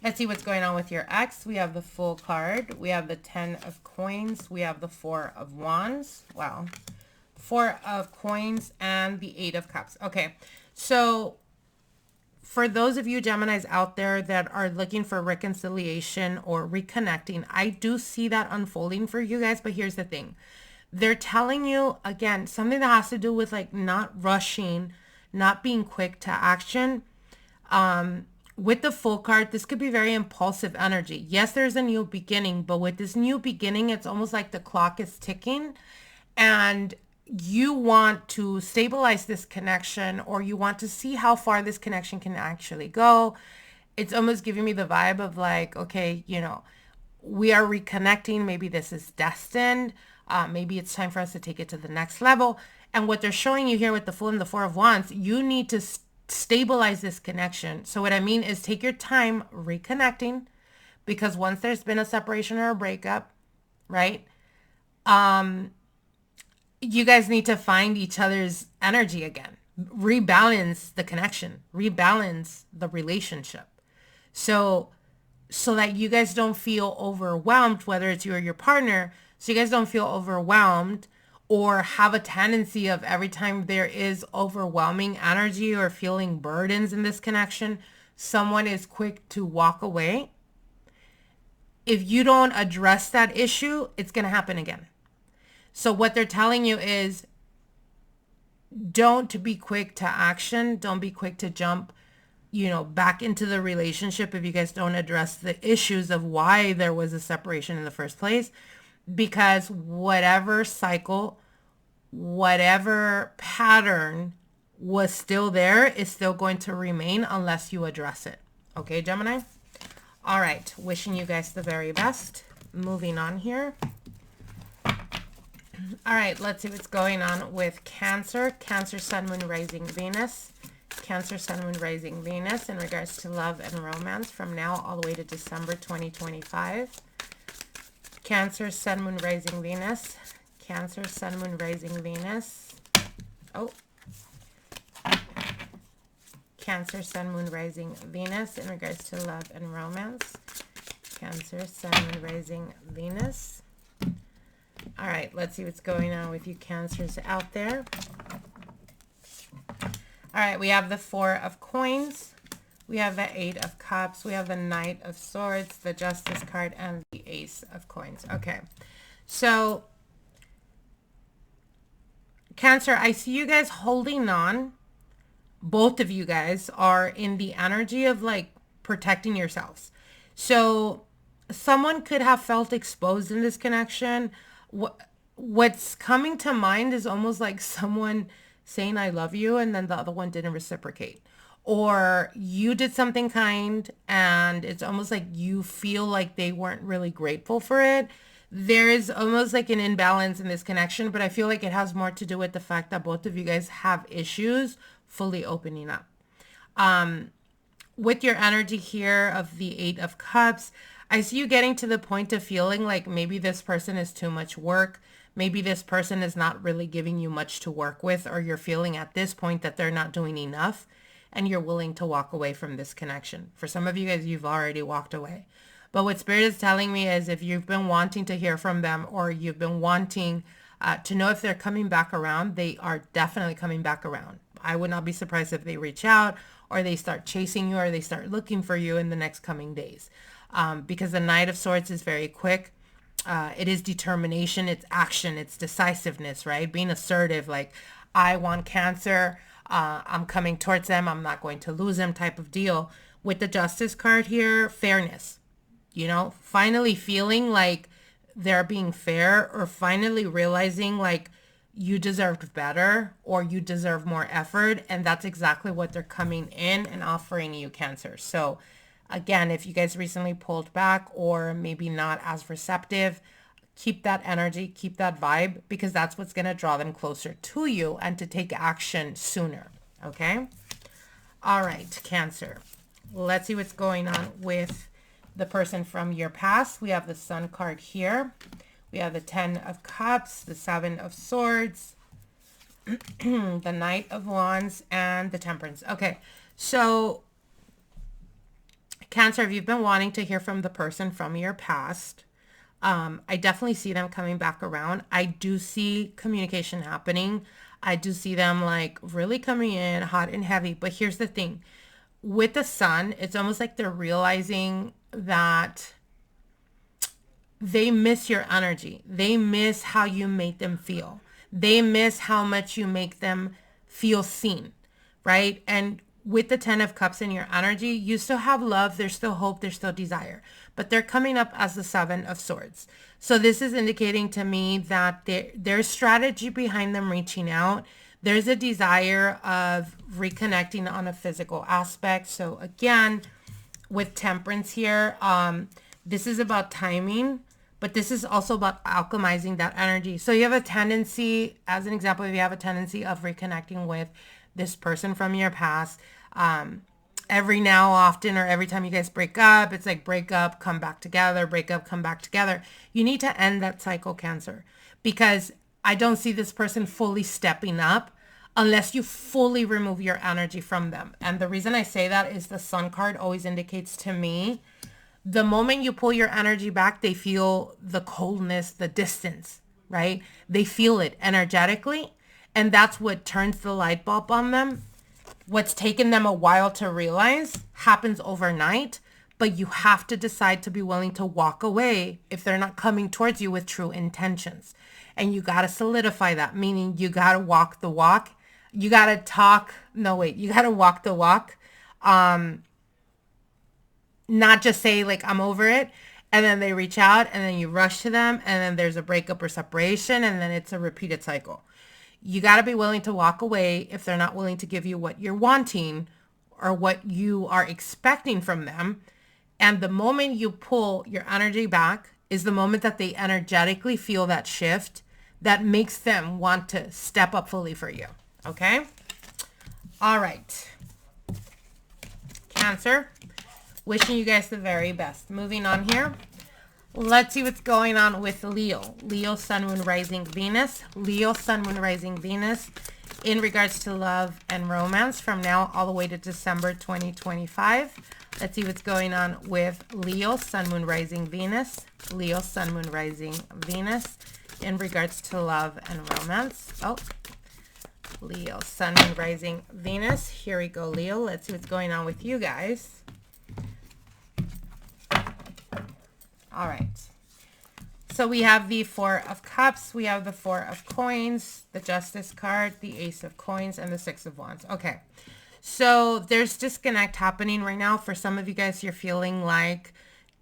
Let's see what's going on with your ex. We have the Fool card. We have the 10 of Coins. We have the 4 of Wands. Wow. 4 of Coins and the 8 of Cups. Okay. So for those of you Geminis out there that are looking for reconciliation or reconnecting, I do see that unfolding for you guys. But here's the thing. They're telling you, again, something that has to do with like not rushing, not being quick to action. With the Fool card, this could be very impulsive energy. Yes, there's a new beginning, but with this new beginning, it's almost like the clock is ticking and you want to stabilize this connection, or you want to see how far this connection can actually go. It's almost giving me the vibe of like, okay, you know, we are reconnecting. Maybe this is destined. Maybe it's time for us to take it to the next level. And what they're showing you here with the Fool and the 4 of Wands, you need to stabilize this connection. So what I mean is take your time reconnecting, because once there's been a separation or a breakup, right? You guys need to find each other's energy again, rebalance the connection, rebalance the relationship. So that you guys don't feel overwhelmed, whether it's you or your partner, so you guys don't feel overwhelmed or have a tendency of every time there is overwhelming energy or feeling burdens in this connection, someone is quick to walk away. If you don't address that issue, it's going to happen again. So what they're telling you is don't be quick to action. Don't be quick to jump, you know, back into the relationship if you guys don't address the issues of why there was a separation in the first place. Because whatever cycle, whatever pattern was still there is still going to remain unless you address it. Okay, Gemini? All right. Wishing you guys the very best. Moving on here. All right. Let's see what's going on with Cancer. Cancer, Sun, Moon, Rising, Venus. Cancer, Sun, Moon, Rising, Venus in regards to love and romance from now all the way to December 2025. Cancer, Sun, Moon, Rising, Venus. Cancer, Sun, Moon, Rising, Venus. Oh. Cancer, Sun, Moon, Rising, Venus in regards to love and romance. Cancer, Sun, Moon, Rising, Venus. All right, let's see what's going on with you Cancers out there. All right, we have the 4 of Coins. We have the 8 of Cups. We have the Knight of Swords, the Justice card, and the Ace of Coins. Okay, so Cancer, I see you guys holding on. Both of you guys are in the energy of like protecting yourselves. So someone could have felt exposed in this connection. What's coming to mind is almost like someone saying I love you and then the other one didn't reciprocate. Or you did something kind and it's almost like you feel like they weren't really grateful for it. There is almost like an imbalance in this connection, but I feel like it has more to do with the fact that both of you guys have issues fully opening up. With your energy here of the 8 of Cups, I see you getting to the point of feeling like maybe this person is too much work. Maybe this person is not really giving you much to work with, or you're feeling at this point that they're not doing enough and you're willing to walk away from this connection. For some of you guys, you've already walked away. But what Spirit is telling me is if you've been wanting to hear from them, or you've been wanting to know if they're coming back around, they are definitely coming back around. I would not be surprised if they reach out or they start chasing you or they start looking for you in the next coming days. Because the Knight of Swords is very quick. It is determination, it's action, it's decisiveness, right? Being assertive, like I want Cancer, I'm coming towards them, I'm not going to lose them type of deal. With the Justice card here, fairness, you know, finally feeling like they're being fair, or finally realizing like you deserved better or you deserve more effort. And that's exactly what they're coming in and offering you, Cancer. So again, if you guys recently pulled back or maybe not as receptive, keep that energy, keep that vibe, because that's what's going to draw them closer to you and to take action sooner. Okay. All right, Cancer. Let's see what's going on with the person from your past. We have the Sun card here. We have the 10 of Cups, the 7 of Swords, the Knight of Wands, and the Temperance. Okay, so Cancer, if you've been wanting to hear from the person from your past, I definitely see them coming back around. I do see communication happening. I do see them like really coming in hot and heavy. But here's the thing. With the Sun, it's almost like they're realizing that they miss your energy. They miss how you make them feel. They miss how much you make them feel seen, right? And with the 10 of Cups in your energy, you still have love, there's still hope, there's still desire, but they're coming up as the 7 of Swords. So this is indicating to me that there's strategy behind them reaching out. There's a desire of reconnecting on a physical aspect. So again, with Temperance here, this is about timing, but this is also about alchemizing that energy. So you have a tendency, as an example, if you have a tendency of reconnecting with this person from your past, every now often, or every time you guys break up, it's like break up, come back together, break up, come back together. You need to end that cycle, Cancer, because I don't see this person fully stepping up unless you fully remove your energy from them. And the reason I say that is the Sun card always indicates to me, the moment you pull your energy back, they feel the coldness, the distance, right? They feel it energetically. And that's what turns the light bulb on them. What's taken them a while to realize happens overnight, but you have to decide to be willing to walk away if they're not coming towards you with true intentions. And you got to solidify that, meaning you got to walk the walk. You got to you got to walk the walk. Not just say like, I'm over it. And then they reach out and then you rush to them. And then there's a breakup or separation. And then it's a repeated cycle. You got to be willing to walk away if they're not willing to give you what you're wanting or what you are expecting from them. And the moment you pull your energy back is the moment that they energetically feel that shift that makes them want to step up fully for you. Okay? All right. Cancer, wishing you guys the very best. Moving on here. Let's see what's going on with Leo. Leo, Sun, Moon, Rising, Venus. Leo, Sun, Moon, Rising, Venus in regards to love and romance from now all the way to December 2025. Let's see what's going on with Leo, Sun, Moon, Rising, Venus. Leo, Sun, Moon, Rising, Venus in regards to love and romance. Oh, Leo, Sun, Moon, Rising, Venus. Here we go, Leo. Let's see what's going on with you guys. All right. So we have the 4 of Cups. We have the 4 of Coins, the Justice card, the Ace of Coins, and the 6 of Wands. Okay. So there's disconnect happening right now. For some of you guys, you're feeling like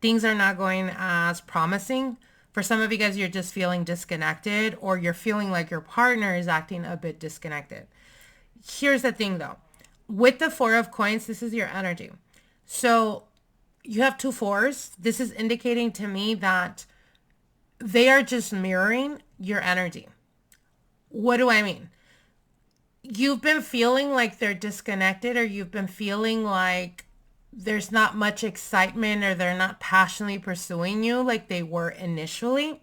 things are not going as promising. For some of you guys, you're just feeling disconnected, or you're feeling like your partner is acting a bit disconnected. Here's the thing though. With the Four of Coins, this is your energy. So you have 2 4s. This is indicating to me that they are just mirroring your energy. What do I mean? You've been feeling like they're disconnected, or you've been feeling like there's not much excitement, or they're not passionately pursuing you like they were initially.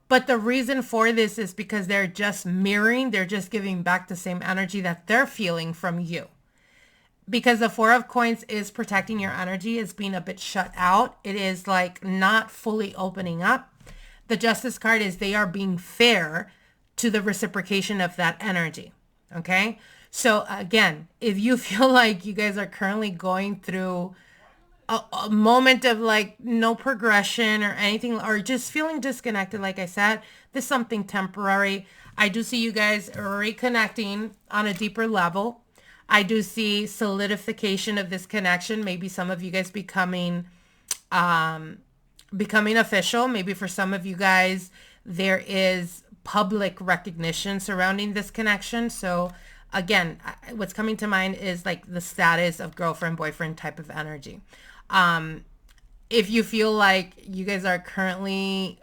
But the reason for this is because they're just mirroring, they're just giving back the same energy that they're feeling from you. Because the Four of Coins is protecting your energy, it's being a bit shut out. It is like not fully opening up. The Justice card is they are being fair to the reciprocation of that energy. Okay. So again, if you feel like you guys are currently going through a moment of like no progression or anything, or just feeling disconnected, like I said, this is something temporary. I do see you guys reconnecting on a deeper level. I do see solidification of this connection. Maybe some of you guys becoming official. Maybe for some of you guys, there is public recognition surrounding this connection. So again, what's coming to mind is like the status of girlfriend, boyfriend type of energy. If you feel like you guys are currently,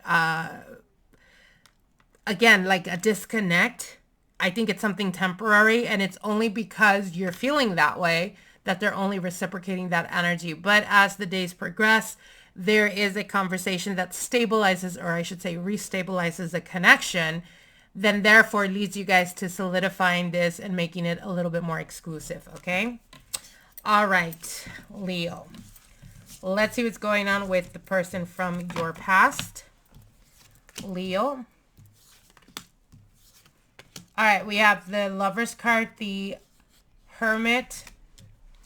again, like a disconnect, I think it's something temporary, and it's only because you're feeling that way that they're only reciprocating that energy. But as the days progress, there is a conversation that stabilizes, or I should say restabilizes the connection, then therefore leads you guys to solidifying this and making it a little bit more exclusive. Okay. All right, Leo. Let's see what's going on with the person from your past. Leo. All right, we have the Lover's card, the Hermit,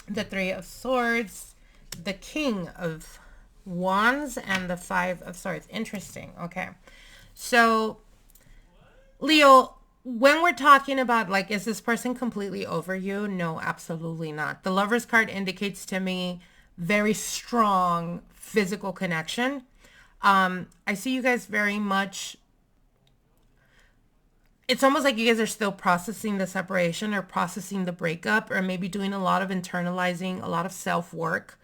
the Three of Swords, the King of Wands, and the Five of Swords. Interesting. Okay. So, Leo, when we're talking about, like, is this person completely over you? No, absolutely not. The Lover's card indicates to me very strong physical connection. I see you guys very much. It's almost like you guys are still processing the separation or processing the breakup, or maybe doing a lot of internalizing, a lot of self-work.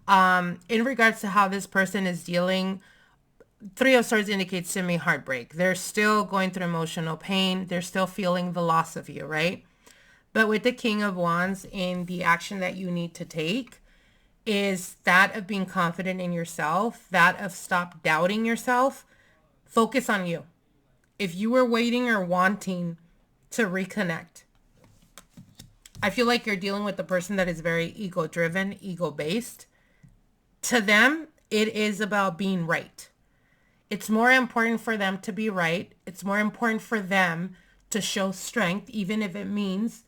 In regards to how this person is dealing, Three of Swords indicates to me heartbreak. They're still going through emotional pain. They're still feeling the loss of you, right? But with the King of Wands, in the action that you need to take is that of being confident in yourself, that of stop doubting yourself, focus on you. If you were waiting or wanting to reconnect, I feel like you're dealing with a person that is very ego-driven, ego-based. To them, it is about being right. It's more important for them to be right. It's more important for them to show strength, even if it means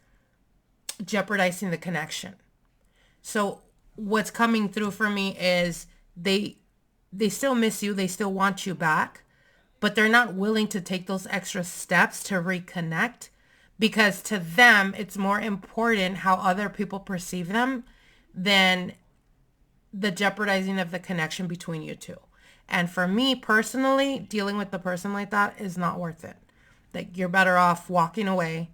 jeopardizing the connection. So what's coming through for me is they still miss you. They still want you back, but they're not willing to take those extra steps to reconnect, because to them, it's more important how other people perceive them than the jeopardizing of the connection between you two. And for me personally, dealing with the person like that is not worth it. Like, you're better off walking away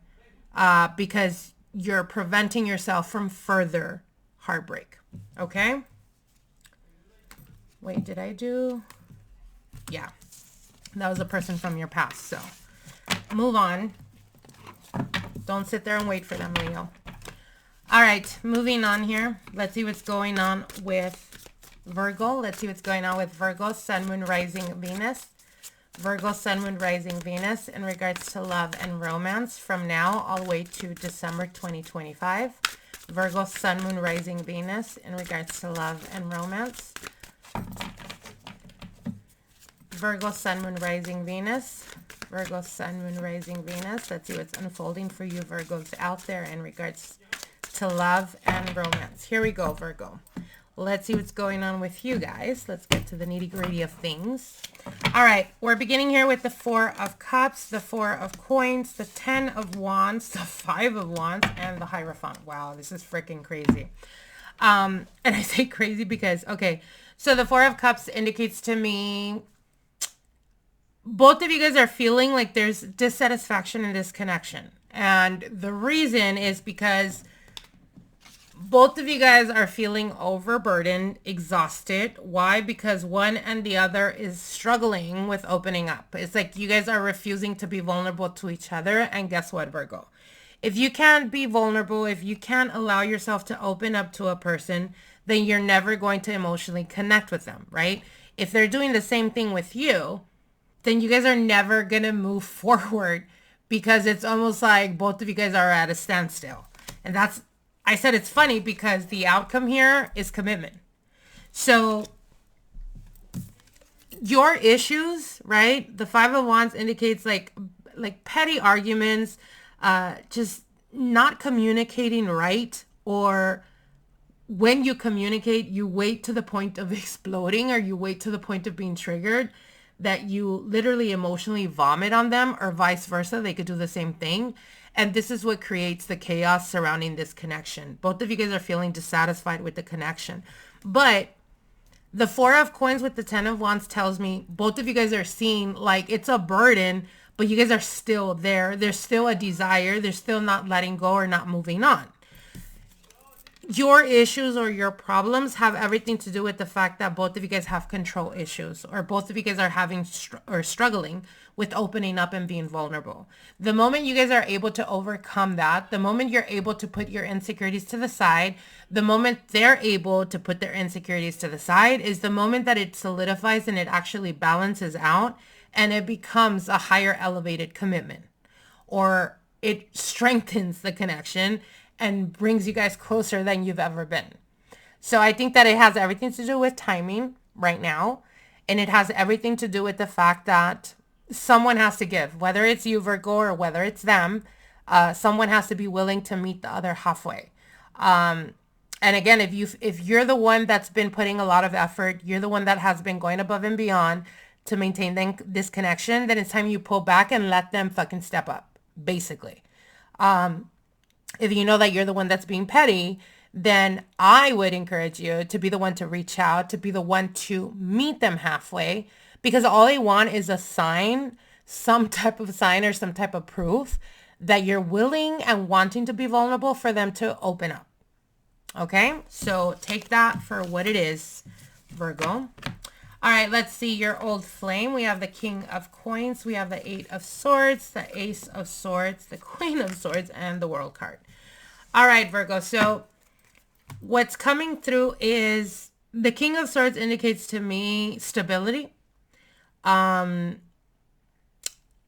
because you're preventing yourself from further heartbreak. Okay? Wait, did I do? Yeah. That was a person from your past. So move on. Don't sit there and wait for them, Leo. All right, moving on here. Let's see what's going on with Virgo. Let's see what's going on with Virgo, Sun, Moon, Rising, Venus. Virgo, Sun, Moon, Rising, Venus in regards to love and romance from now all the way to December 2025. Virgo, Sun, Moon, Rising, Venus in regards to love and romance. Virgo, Sun, Moon, Rising, Venus. Virgo, Sun, Moon, Rising, Venus. Let's see what's unfolding for you Virgos out there in regards to love and romance. Here we go, Virgo. Let's see what's going on with you guys. Let's get to the nitty-gritty of things. All right, we're beginning here with the Four of Cups, the Four of Coins, the Ten of Wands, the Five of Wands, and the Hierophant. Wow, this is freaking crazy. And I say crazy because, okay, so the Four of Cups indicates to me both of you guys are feeling like there's dissatisfaction and disconnection. And the reason is because both of you guys are feeling overburdened, exhausted. Why? Because one and the other is struggling with opening up. It's like you guys are refusing to be vulnerable to each other. And guess what, Virgo? If you can't be vulnerable, if you can't allow yourself to open up to a person, then you're never going to emotionally connect with them, right? If they're doing the same thing with you, then you guys are never going to move forward because it's almost like both of you guys are at a standstill. And that's, I said it's funny because the outcome here is commitment. So your issues, right? The Five of Wands indicates like petty arguments, just not communicating right, or when you communicate, you wait to the point of exploding, or you wait to the point of being triggered, that you literally emotionally vomit on them, or vice versa. They could do the same thing. And this is what creates the chaos surrounding this connection. Both of you guys are feeling dissatisfied with the connection. But the Four of Coins with the Ten of Wands tells me both of you guys are seeing like it's a burden, but you guys are still there. There's still a desire. They're still not letting go or not moving on. Your issues or your problems have everything to do with the fact that both of you guys have control issues, or both of you guys are having or struggling with opening up and being vulnerable. The moment you guys are able to overcome that, the moment you're able to put your insecurities to the side, the moment they're able to put their insecurities to the side is the moment that it solidifies and it actually balances out and it becomes a higher elevated commitment, or it strengthens the connection and brings you guys closer than you've ever been. So I think that it has everything to do with timing right now. And it has everything to do with the fact that someone has to give, whether it's you, Virgo, or whether it's them. Someone has to be willing to meet the other halfway. And again, if you're the one that's been putting a lot of effort, you're the one that has been going above and beyond to maintain this connection, then it's time you pull back and let them fucking step up, basically. If you know that you're the one that's being petty, then I would encourage you to be the one to reach out, to be the one to meet them halfway, because all they want is a sign, some type of sign or some type of proof that you're willing and wanting to be vulnerable for them to open up. Okay, so take that for what it is, Virgo. All right, let's see your old flame. We have the King of Coins. We have the Eight of Swords, the Ace of Swords, the Queen of Swords, and the World card. All right, Virgo. So what's coming through is the King of Swords indicates to me stability.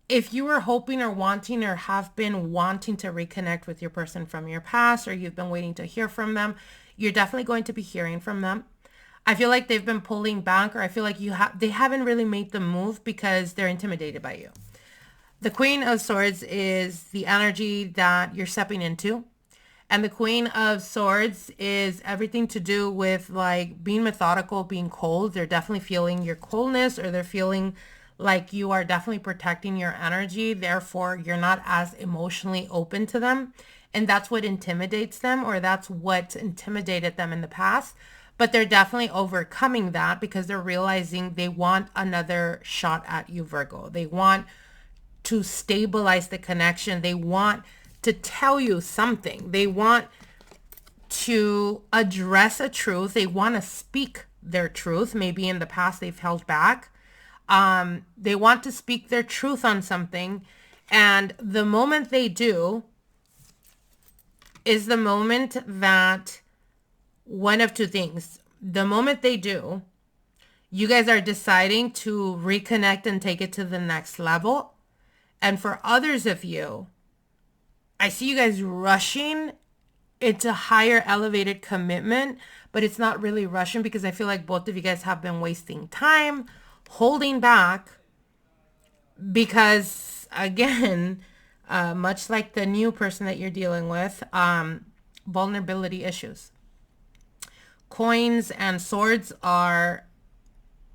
If you were hoping or wanting or have been wanting to reconnect with your person from your past, or you've been waiting to hear from them, you're definitely going to be hearing from them. I feel like they've been pulling back, or I feel like they haven't really made the move because they're intimidated by you. The Queen of Swords is the energy that you're stepping into. And the Queen of Swords is everything to do with like being methodical, being cold. They're definitely feeling your coldness, or they're feeling like you are definitely protecting your energy. Therefore, you're not as emotionally open to them. And that's what intimidates them, or that's what intimidated them in the past. But they're definitely overcoming that because they're realizing they want another shot at you, Virgo. They want to stabilize the connection. They want to tell you something. They want to address a truth. They want to speak their truth. Maybe in the past they've held back. They want to speak their truth on something. And the moment they do is the moment that one of two things. The moment they do, you guys are deciding to reconnect and take it to the next level. And for others of you, I see you guys rushing into higher elevated commitment, but it's not really rushing because I feel like both of you guys have been wasting time, holding back because, again, much like the new person that you're dealing with, vulnerability issues. Coins and swords are,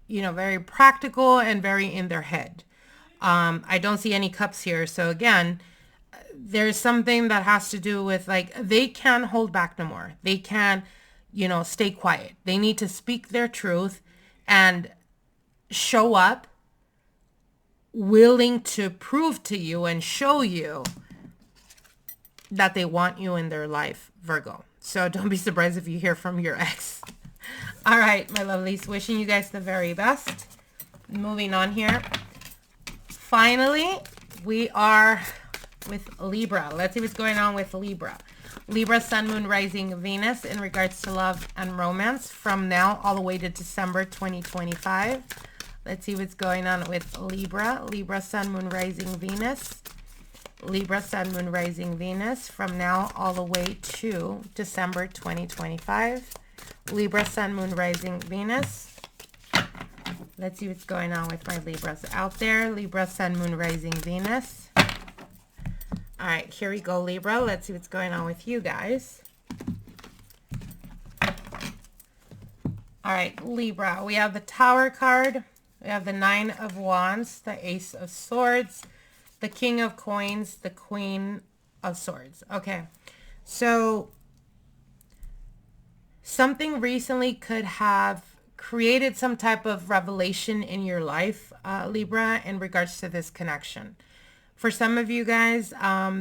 very practical and very in their head. I don't see any cups here. So again, there's something that has to do with like, they can't hold back no more. They can't, you know, stay quiet. They need to speak their truth and show up willing to prove to you and show you that they want you in their life, Virgo. So don't be surprised if you hear from your ex. All right, my lovelies, wishing you guys the very best. Moving on here. Finally, we are with Libra. Let's see what's going on with Libra. Libra, Sun, Moon, Rising, Venus in regards to love and romance from now all the way to December 2025. Let's see what's going on with Libra. Libra, Sun, Moon, Rising, Venus. Libra, Sun, Moon, Rising, Venus from now all the way to December 2025. Libra, Sun, Moon, Rising, Venus. Let's see what's going on with my Libras out there. Libra, Sun, Moon, Rising, Venus. All right, here we go, Libra. Let's see what's going on with you guys. All right, Libra. We have the Tower card. We have the Nine of Wands, the Ace of Swords, the King of Coins, the Queen of Swords. Okay, so something recently could have created some type of revelation in your life, Libra, in regards to this connection. For some of you guys,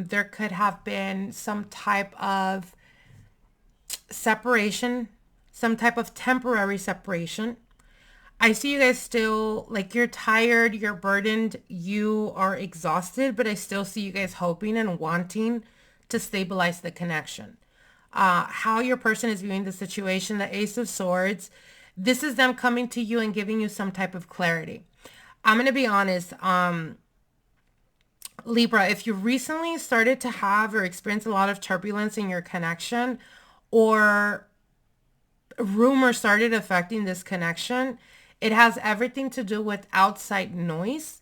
there could have been some type of separation, some type of temporary separation. I see you guys still, like, you're tired, you're burdened, you are exhausted, but I still see you guys hoping and wanting to stabilize the connection. How your person is viewing the situation, the Ace of Swords, this is them coming to you and giving you some type of clarity. I'm going to be honest, Libra, if you recently started to have or experience a lot of turbulence in your connection, or rumors started affecting this connection, it has everything to do with outside noise.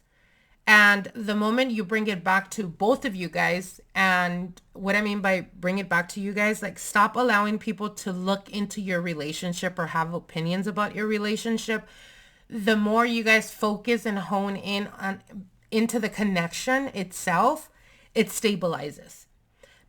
And the moment you bring it back to both of you guys, and what I mean by bring it back to you guys, like, stop allowing people to look into your relationship or have opinions about your relationship. The more you guys focus and hone in on into the connection itself, it stabilizes.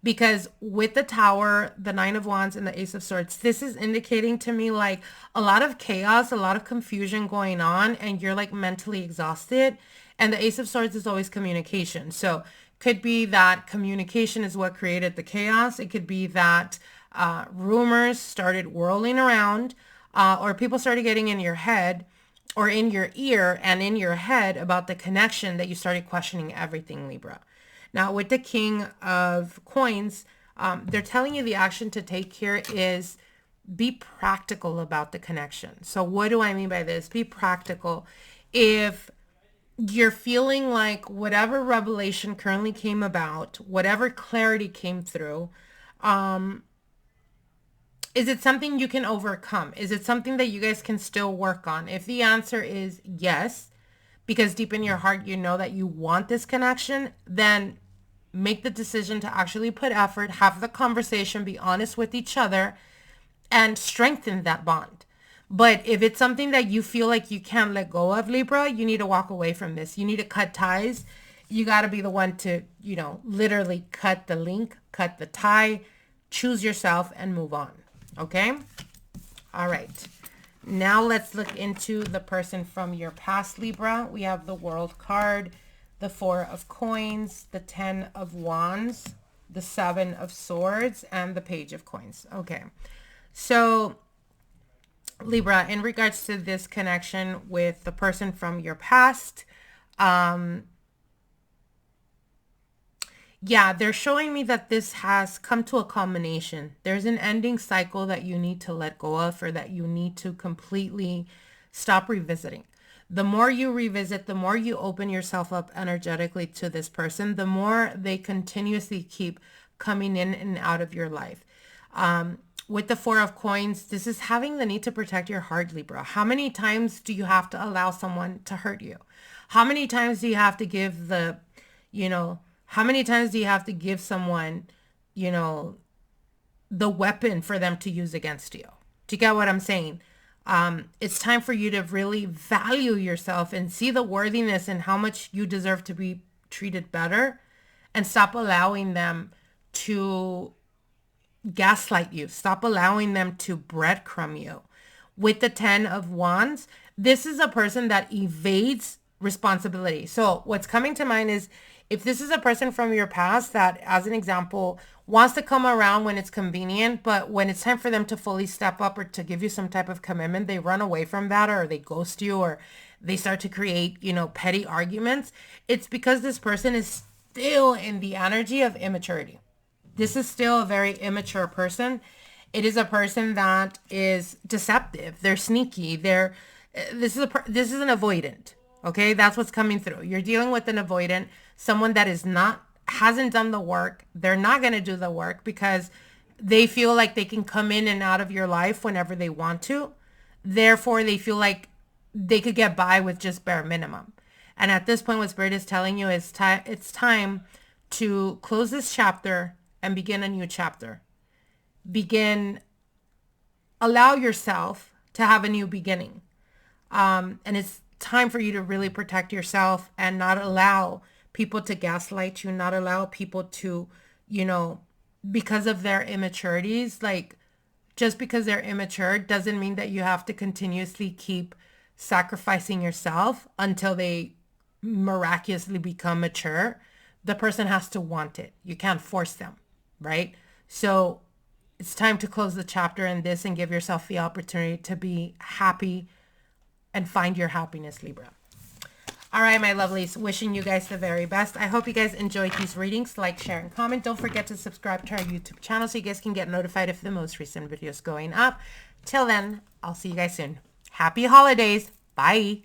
Because with the Tower, the Nine of Wands, and the Ace of Swords, this is indicating to me like a lot of chaos, a lot of confusion going on, and you're like mentally exhausted. And the Ace of Swords is always communication. So could be that communication is what created the chaos. It could be that rumors started whirling around, or people started getting in your head or in your ear and in your head about the connection, that you started questioning everything, Libra. Now, with the King of Coins, they're telling you the action to take here is be practical about the connection. So what do I mean by this? Be practical. If you're feeling like whatever revelation currently came about, whatever clarity came through, is it something you can overcome? Is it something that you guys can still work on? If the answer is yes, because deep in your heart you know that you want this connection, then make the decision to actually put effort, have the conversation, be honest with each other, and strengthen that bond. But if it's something that you feel like you can't let go of, Libra, you need to walk away from this. You need to cut ties. You got to be the one to, you know, literally cut the link, cut the tie, choose yourself, and move on. Okay? All right. Now let's look into the person from your past, Libra. We have the World card, the Four of Coins, the Ten of Wands, the Seven of Swords, and the Page of Coins. Okay. So, Libra, in regards to this connection with the person from your past, yeah, they're showing me that this has come to a culmination. There's an ending cycle that you need to let go of, or that you need to completely stop revisiting. The more you revisit, the more you open yourself up energetically to this person, the more they continuously keep coming in and out of your life. With the Four of Coins, this is having the need to protect your heart, Libra. How many times do you have to allow someone to hurt you? How many times do you have to give the, you know, how many times do you have to give someone, you know, the weapon for them to use against you? Do you get what I'm saying? It's time for you to really value yourself and see the worthiness and how much you deserve to be treated better, and stop allowing them to gaslight you. Stop allowing them to breadcrumb you. With the 10 of Wands, this is a person that evades responsibility. So what's coming to mind is if this is a person from your past that, as an example, wants to come around when it's convenient, but when it's time for them to fully step up or to give you some type of commitment, they run away from that, or they ghost you, or they start to create, petty arguments. It's because this person is still in the energy of immaturity. This is still a very immature person. It is a person that is deceptive. They're sneaky. This is an avoidant. Okay, that's what's coming through. You're dealing with an avoidant, someone that hasn't done the work. They're not going to do the work because they feel like they can come in and out of your life whenever they want to. Therefore, they feel like they could get by with just bare minimum. And at this point, what Spirit is telling you is it's time to close this chapter and begin a new chapter. Allow yourself to have a new beginning. And it's time for you to really protect yourself and not allow people to gaslight you, not allow people to, because of their immaturities, like just because they're immature doesn't mean that you have to continuously keep sacrificing yourself until they miraculously become mature. The person has to want it. You can't force them, right? So it's time to close the chapter in this and give yourself the opportunity to be happy and find your happiness, Libra. All right, my lovelies, wishing you guys the very best. I hope you guys enjoyed these readings. Like, share, and comment. Don't forget to subscribe to our YouTube channel so you guys can get notified if the most recent videos going up. Till then, I'll see you guys soon. Happy holidays. Bye.